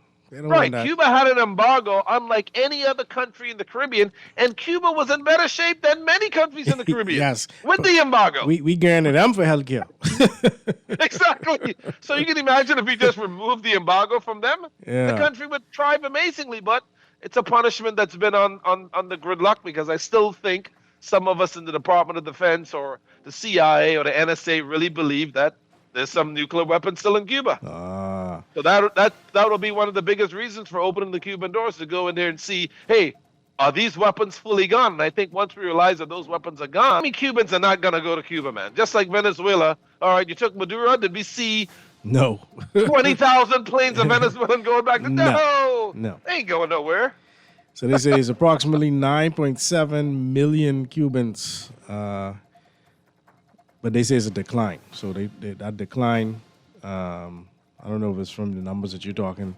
had an embargo unlike any other country in the Caribbean, and Cuba was in better shape than many countries in the Caribbean. Yes. With the embargo. We guarantee them for healthcare. Exactly. So you can imagine if we just removed the embargo from them, Yeah. the country would thrive amazingly, but it's a punishment that's been on the gridlock because I still think some of us in the Department of Defense or the CIA or the NSA really believe that there's some nuclear weapons still in Cuba. So that will be one of the biggest reasons for opening the Cuban doors to go in there and see, hey, are these weapons fully gone? And I think once we realize that those weapons are gone, I mean, Cubans are not going to go to Cuba, man. Just like Venezuela. All right, you took Maduro. Did we see No. 20,000 planes of Venezuelan going back to No. They ain't going nowhere. So they say it's approximately 9.7 million Cubans, but they say it's a decline. So that decline, I don't know if it's from the numbers that you're talking,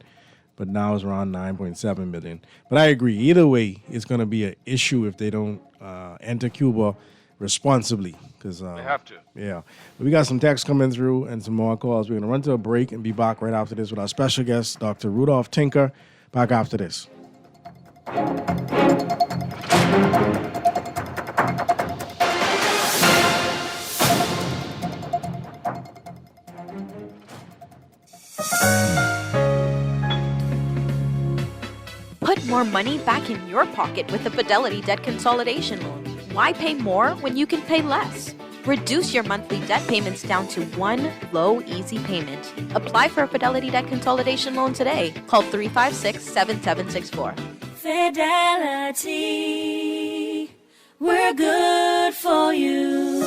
but now it's around 9.7 million. But I agree. Either way, it's going to be an issue if they don't enter Cuba responsibly. Cause, they have to. Yeah. But we got some texts coming through and some more calls. We're going to run to a break and be back right after this with our special guest, Dr. Rudolph Tinker, back after this. Put more money back in your pocket with the Fidelity Debt Consolidation Loan. Why pay more when you can pay less? Reduce your monthly debt payments down to one low, easy payment. Apply for a Fidelity Debt Consolidation Loan today. Call 356-7764. Fidelity, we're good for you.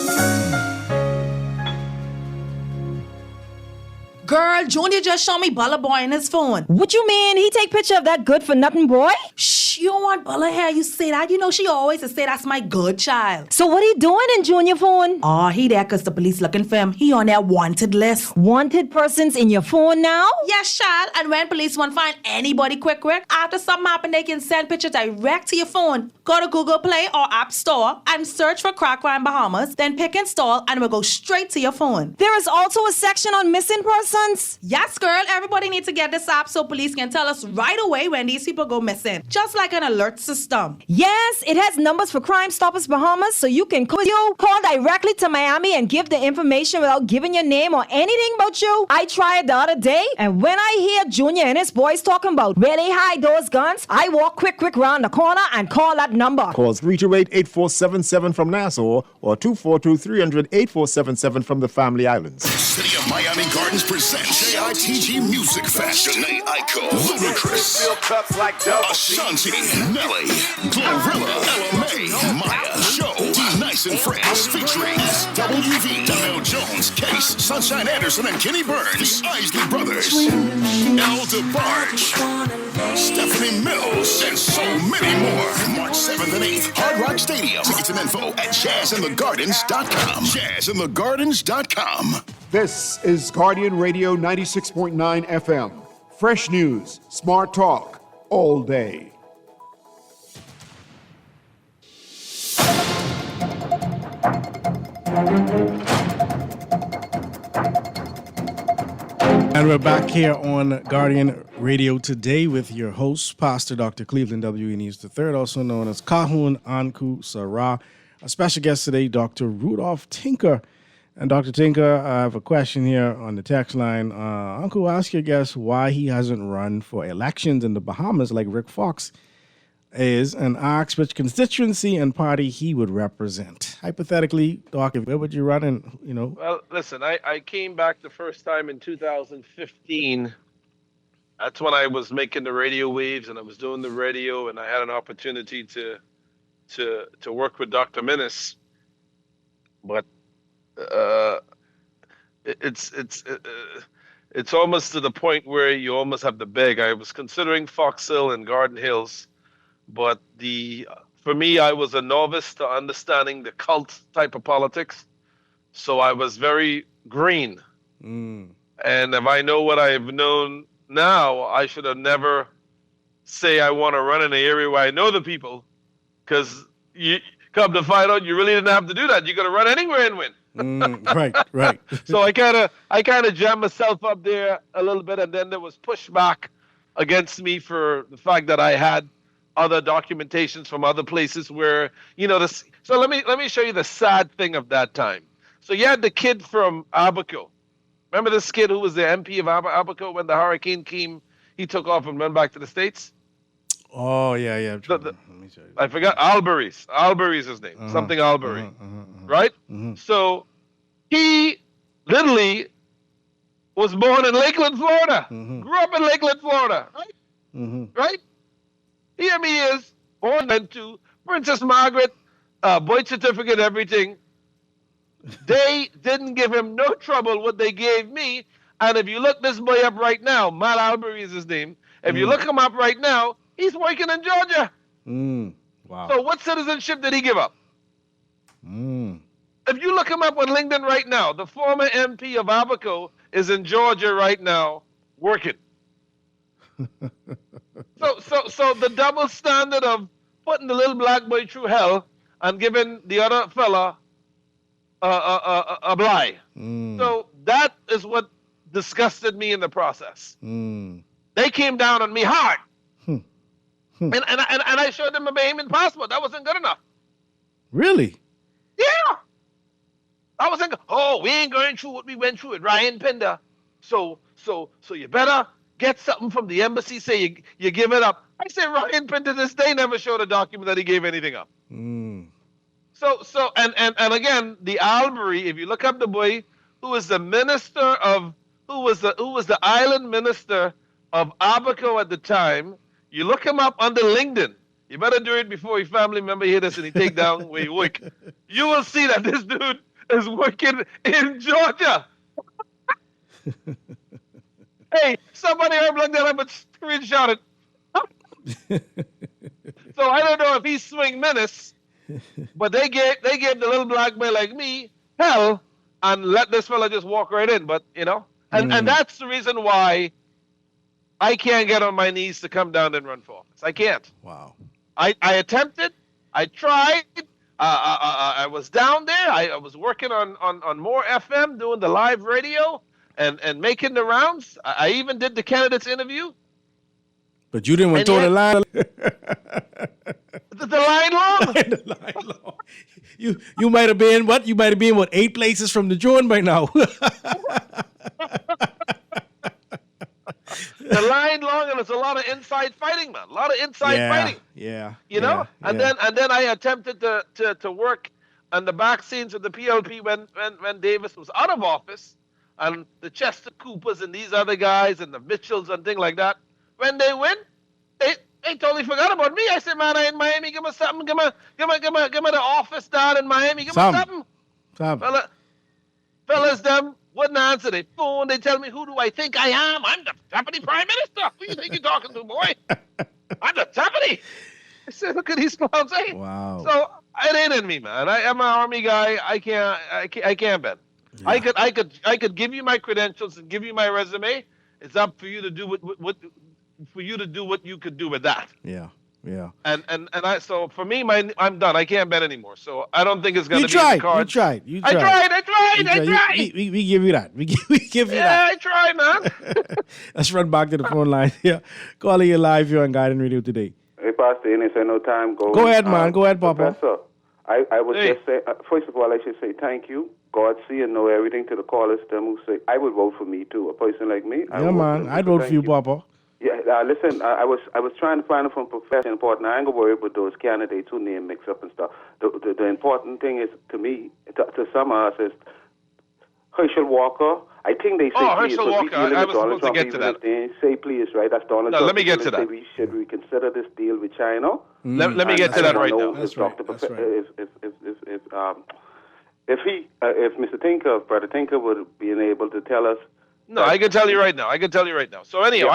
Girl, Junior just showed me Bella Boy in his phone. What you mean? He take picture of that good-for-nothing boy? Shh, you don't want Bella hair. You say that. You know she always say that's my good child. So what he doing in Junior phone? Oh, he there because the police looking for him. He on that wanted list. Wanted persons in your phone now? Yes, child. And when police want to find anybody quick, after something happen, they can send pictures direct to your phone. Go to Google Play or App Store and search for Crack Crime Bahamas. Then pick install and it will go straight to your phone. There is also a section on missing persons. Yes, girl. Everybody needs to get this app so police can tell us right away when these people go missing. Just like an alert system. Yes, it has numbers for Crime Stoppers Bahamas, so you can call directly to Miami and give the information without giving your name or anything about you. I tried the other day, and when I hear Junior and his boys talking about where they hide those guns, I walk quick round the corner and call that number. Call 328-8477 from Nassau or 242-300-8477 from the Family Islands. City of Miami Gardens presents JITG Music Fest. Janae Aiko, Ludacris, Ashanti, Nelly, Glorilla, LMA, Maya, Joe, D-Nice and Friends, featuring SWV, Donnell Jones, Case, Sunshine Anderson, and Kenny Burns, the Isley Brothers, El DeBarge, Stephanie Mills, and so many more. March 7th and 8th, Hard Rock Stadium. Tickets and info at jazzinthegardens.com. Jazzinthegardens.com. This is Guardian Radio 96.9 FM. Fresh news, smart talk, all day. And we're back here on Guardian Radio today with your host, Pastor Dr. Cleveland W. Eneas III, also known as Kahun Anku Sarah. Our special guest today, Dr. Rudolph Tinker. And Dr. Tinker, I have a question here on the text line. Uncle, ask your guest why he hasn't run for elections in the Bahamas like Rick Fox. is and asks which constituency and party he would represent. Hypothetically, Doc, where would you run in, Well, listen, I came back the first time in 2015. That's when I was making the radio waves and I was doing the radio, and I had an opportunity to work with Dr. Minnis. But it's almost to the point where you almost have to beg. I was considering Fox Hill and Garden Hills, but for me, I was a novice to understanding the cult type of politics, so I was very green. And if I know what I've known now, I should have never say I want to run in an area where I know the people, because you come to find out you really didn't have to do that. You're going to run anywhere and win. Right. So I kind of jammed myself up there a little bit, and then there was pushback against me for the fact that I had other documentations from other places where this. So let me show you the sad thing of that time. So you had the kid from Abaco. Remember this kid who was the MP of Abaco when the hurricane came? He took off and went back to the States. Oh yeah. Let me show you. I forgot Albury's. Albury's his name. Something Albury. Right? So he literally was born in Lakeland, Florida. Grew up in Lakeland, Florida. Right? Right? Here he is, born to Princess Margaret, birth certificate, everything. They didn't give him no trouble what they gave me. And if you look this boy up right now, Matt Albury is his name. If you look him up right now, he's working in Georgia. Wow. So what citizenship did he give up? If you look him up on LinkedIn right now, the former MP of Abaco is in Georgia right now working. So the double standard of putting the little black boy through hell and giving the other fella a bly. So that is what disgusted me in the process. They came down on me hard. And I showed them a Bahamian passport. That wasn't good enough. Really? Yeah. I was thinking, we ain't going through what we went through with Ryan Pender. So you better get something from the embassy, say you give it up. I say Ryan Pender to this day never showed a document that he gave anything up. So again, the Albury, if you look up the boy who was the island minister of Abaco at the time, you look him up under LinkedIn. You better do it before your family member hear this and he take down where you work. You will see that this dude is working in Georgia. Hey, somebody heard look that up and screenshot it. So I don't know if he's swing menace, but they gave the little black boy like me hell and let this fella just walk right in. But and that's the reason why I can't get on my knees to come down and run for office. I can't. Wow. I attempted. I tried. I was down there. I was working on more FM, doing the live radio and making the rounds. I even did the candidates interview. But you didn't want to throw the line. The line long. The line long. You might have been what? You might have been 8 places from the joint by now. The line long, and it's a lot of inside fighting, man. A lot of inside fighting. Yeah. And then I attempted to work on the back scenes of the PLP when Davis was out of office, and the Chester Coopers and these other guys and the Mitchells and things like that. When they win, they totally forgot about me. I said, man, I in Miami, give me something. Give me the office down in Miami. Give me something. Fellas, them wouldn't answer. They phone. They tell me, who do I think I am? I'm the deputy prime minister. Who you think you're talking to, boy? I'm the deputy. I said, look at these clowns. Hey. Wow. So it ain't in me, man. I'm an army guy. I can't bet. Yeah. I could give you my credentials and give you my resume. It's up for you to do what you could do with that. Yeah. And so for me, I'm done. I can't bet anymore. So I don't think it's going to be in the cards. You tried. I tried. We give you that. We give you that. Yeah, I tried, man. Let's run back to the phone line here. Calling you live here on Guiding Radio today. Hey, Pastor, any say no time goes. Go ahead, man. Go ahead, Papa. Professor, I would just say, first of all, I should say thank you. God see and know everything to the callers, them who say, I would vote for me too. A person like me. Yeah, man. I'd vote for you, Papa. Yeah, listen, I was trying to find it from professional important. I ain't gonna worry about those candidates who name mix up and stuff. The important thing is to me, to some of us, is Herschel Walker. I think they say please. Herschel Walker. I was supposed to get to that. They say please, right? That's Donald Trump. Let me get to that. We should reconsider this deal with China. Let me get to that right now. That's right. If Mr. Tinker, Brother Tinker, would be able to tell us. No, I can tell you right now. So anyhow,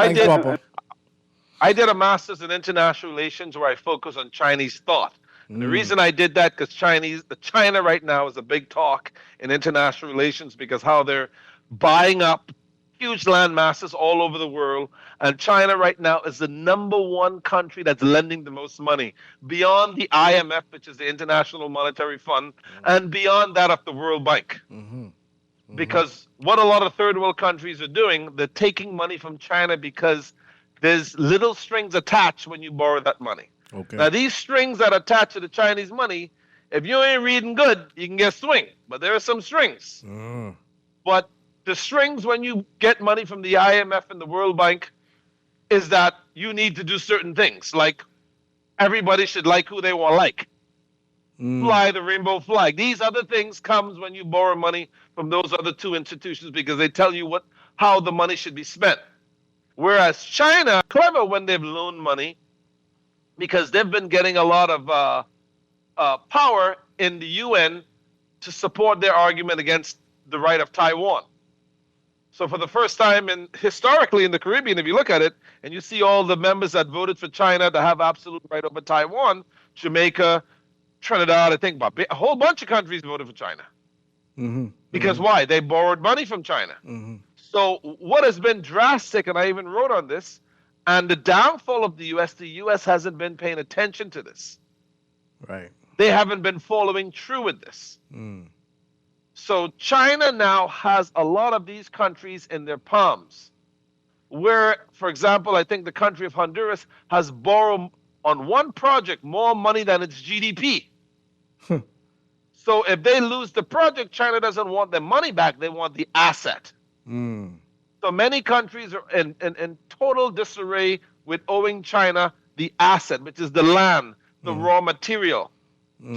I did a master's in international relations where I focus on Chinese thought. And the reason I did that because China right now is a big talk in international relations because how they're buying up huge land masses all over the world. And China right now is the number one country that's lending the most money beyond the IMF, which is the International Monetary Fund, and beyond that of the World Bank. Because what a lot of third world countries are doing, they're taking money from China because there's little strings attached when you borrow that money. Okay. Now, these strings that are attached to the Chinese money, if you ain't reading good, you can get swing. But there are some strings. But the strings when you get money from the IMF and the World Bank is that you need to do certain things. Like everybody should like who they want to like. Fly the rainbow flag. These other things comes when you borrow money from those other two institutions because they tell you how the money should be spent. Whereas China, clever when they've loaned money because they've been getting a lot of power in the UN to support their argument against the right of Taiwan. So for the first time historically in the Caribbean, if you look at it, and you see all the members that voted for China to have absolute right over Taiwan, Jamaica, Trinidad, I think a whole bunch of countries voted for China. Because why? They borrowed money from China. So what has been drastic, and I even wrote on this, and the downfall of the U.S. hasn't been paying attention to this. Right. They haven't been following through with this. So China now has a lot of these countries in their palms. Where, for example, I think the country of Honduras has borrowed on one project more money than its GDP. So if they lose the project, China doesn't want their money back. They want the asset. So many countries are in total disarray with owing China the asset, which is the land, the raw material.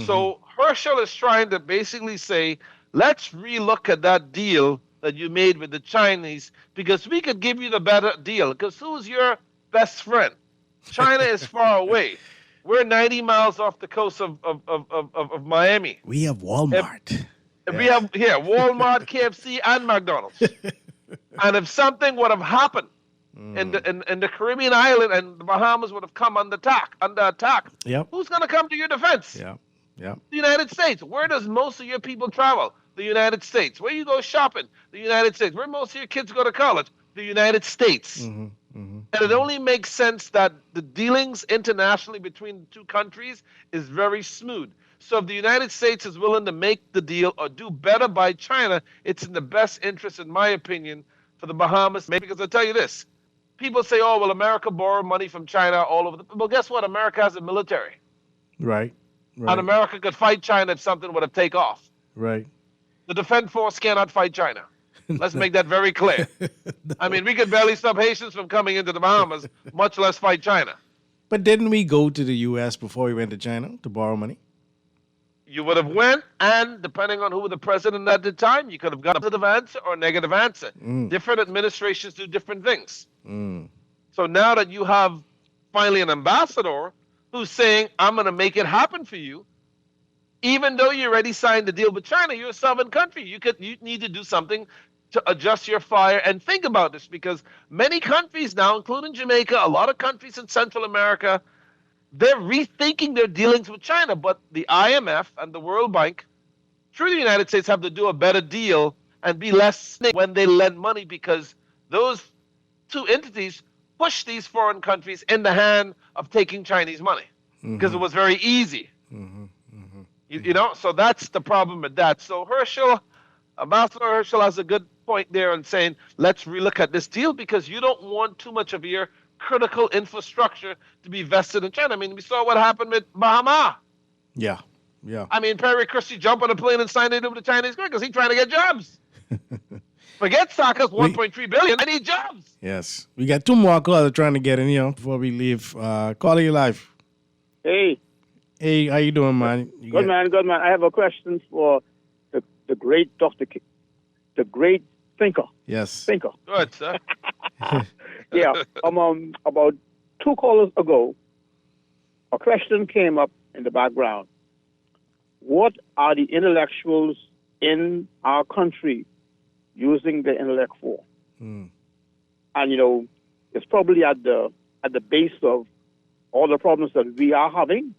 So Herschel is trying to basically say, let's relook at that deal that you made with the Chinese because we could give you the better deal. Because who's your best friend? China is far away. We're 90 miles off the coast of Miami. We have Walmart. We have Walmart, KFC, and McDonald's. And if something would have happened in the Caribbean island and the Bahamas would have come under attack, who's going to come to your defense? The United States. Where does most of your people travel? The United States. Where you go shopping? The United States. Where most of your kids go to college? The United States. And it only makes sense that the dealings internationally between the two countries is very smooth. So if the United States is willing to make the deal or do better by China, it's in the best interest, in my opinion, for the Bahamas. Maybe because I'll tell you this. People say, oh, well, America borrowed money from China all over. Well, guess what? America has a military. Right. And America could fight China if something would have taken off. Right. The defense force cannot fight China. Let's make that very clear. I mean, we could barely stop Haitians from coming into the Bahamas, much less fight China. But didn't we go to the U.S. before we went to China to borrow money? You would have went, and depending on who the president at the time, you could have got a positive answer or a negative answer. Different administrations do different things. So now that you have finally an ambassador who's saying, I'm going to make it happen for you, even though you already signed the deal with China, you're a sovereign country. You need to do something to adjust your fire and think about this, because many countries now, including Jamaica, a lot of countries in Central America, they're rethinking their dealings with China. But the IMF and the World Bank, through the United States, have to do a better deal and be less snake when they lend money, because those two entities push these foreign countries in the hand of taking Chinese money, because it was very easy. You know, so that's the problem with that. So Ambassador Herschel has a good point there in saying, let's relook at this deal, because you don't want too much of your critical infrastructure to be vested in China. I mean, we saw what happened with Bahama. Yeah. I mean, Perry Christie jumped on a plane and signed it with the Chinese because he's trying to get jobs. Forget soccer's 1.3 billion. I need jobs. Yes. We got 2 more callers trying to get in here before we leave. Caller, you live. Hey. Hey, how you doing, man? Good man. I have a question for the great the great thinker. Yes. Thinker. Good, sir. Yeah. About 2 callers ago, a question came up in the background. What are the intellectuals in our country using the intellect for? And it's probably at the base of all the problems that we are having.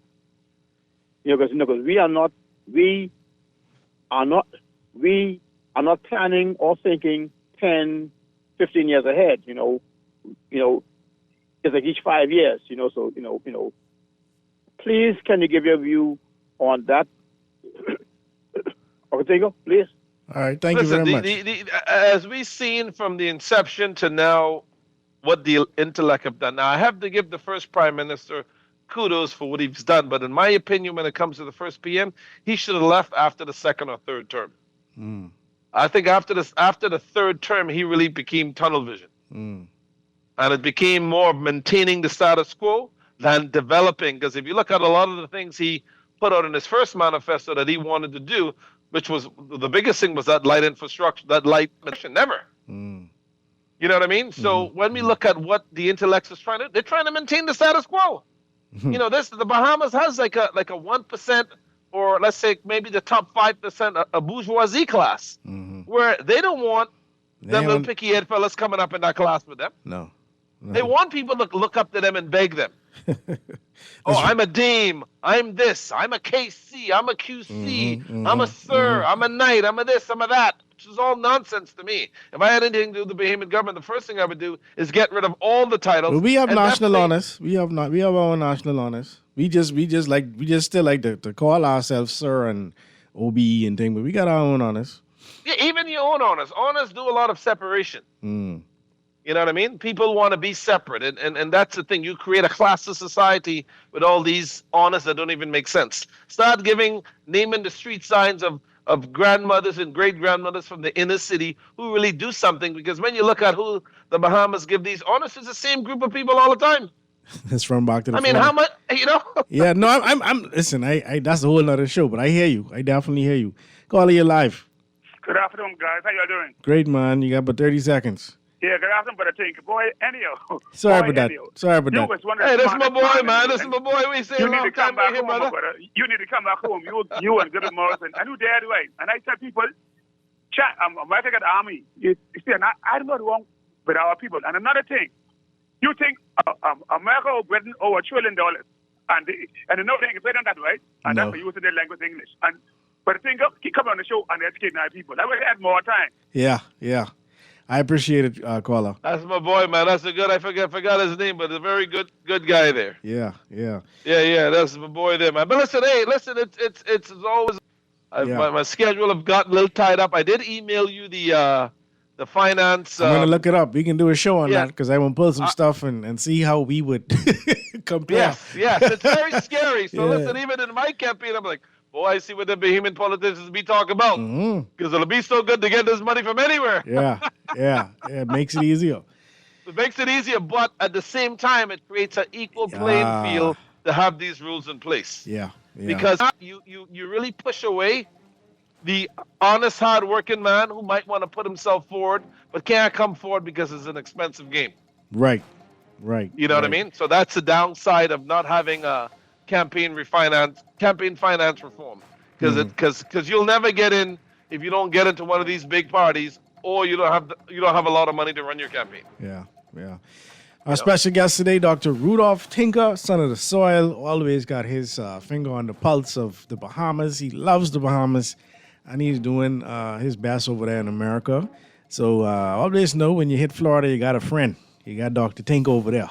Because we are not planning or thinking 10, 15 years ahead. It's like each 5 years. So please, can you give your view on that? Okay, please. All right, thank you very much. As we've seen from the inception to now, what the intellect have done. Now, I have to give the first prime minister kudos for what he's done, but in my opinion, when it comes to the first PM, he should have left after the second or third term. I think after the third term, he really became tunnel vision, and it became more of maintaining the status quo than developing. Because if you look at a lot of the things he put out in his first manifesto that he wanted to do, which was the biggest thing was that light infrastructure, that light mission, never. You know what I mean? So when we look at what the intellects is trying to, they're trying to maintain the status quo. The Bahamas has like a 1%, or let's say maybe the top 5% a bourgeoisie class, where they don't want them little picky-head fellas coming up in that class with them. No. They want people to look up to them and beg them. I'm a dame. I'm this. I'm a KC. I'm a QC. I'm a sir. I'm a knight. I'm a this. I'm a that. Which is all nonsense to me. If I had anything to do with the Bahamian government, the first thing I would do is get rid of all the titles. Well, we have national honors. We have our national honors. We just still like to call ourselves sir and OBE and thing, but we got our own honors. Yeah, even your own honors. Honors do a lot of separation. You know what I mean? People want to be separate, and that's the thing. You create a class of society with all these honors that don't even make sense. Start naming the street signs of grandmothers and great-grandmothers from the inner city who really do something, because when you look at who the Bahamas give these honors, it's the same group of people all the time. It's from back to the how much, Yeah, no, I'm listen, I that's a whole nother show, but I hear you. I definitely hear you. Caller, you live. Good afternoon, guys. How y'all doing? Great, man. You got about 30 seconds. Yeah, good afternoon, brother Tink. Boy, Ennio. Sorry about that. Hey, this is my boy, man. This is my boy. We say a long time back here, home, brother. You need to come back home. You and Good Morrison. I knew Dad way. And I tell people, chat, I'm working at the army. You see, and I'm not wrong with our people. And another thing, you think America will win over $1 trillion, and another thing is better than that, right? And that's for using their language English. But the thing, keep coming on the show and educating our people. I wish I had more time. Yeah. I appreciate it, caller. That's my boy, man. That's a good. I forgot his name, but a very good guy there. Yeah. That's my boy there, man. But listen, it's always. My schedule have gotten a little tied up. I did email you the finance. I'm gonna look it up. We can do a show on that because I want to pull some stuff and see how we would compare. Yes, it's very scary. So listen, even in my campaign, I'm like, boy, I see what the Bahamian politicians be talking about. Because it'll be so good to get this money from anywhere. Yeah. It makes it easier. It makes it easier, but at the same time, it creates an equal playing field to have these rules in place. Yeah. Because you really push away the honest, hard-working man who might want to put himself forward, but can't come forward because it's an expensive game. Right. You know what I mean? So that's the downside of not having a campaign finance reform, because you'll never get in if you don't get into one of these big parties, or you don't have a lot of money to run your campaign. Yeah. Our special guest today, Dr. Rudolph Tinker, son of the soil, always got his finger on the pulse of the Bahamas. He loves the Bahamas, and he's doing his best over there in America. So always know when you hit Florida, you got a friend. You got Dr. Tink over there.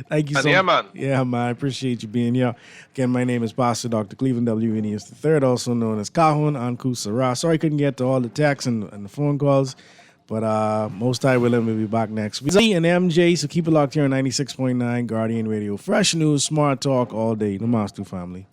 Thank you so much. Yeah, man. Yeah, man. I appreciate you being here. Again, my name is Pastor Dr. Cleveland W. Enius III, also known as Cahun Anku Sarah. Sorry I couldn't get to all the texts and the phone calls, but most I will be back next week. Z and MJ, so keep it locked here on 96.9 Guardian Radio. Fresh news, smart talk all day. Namaste, family.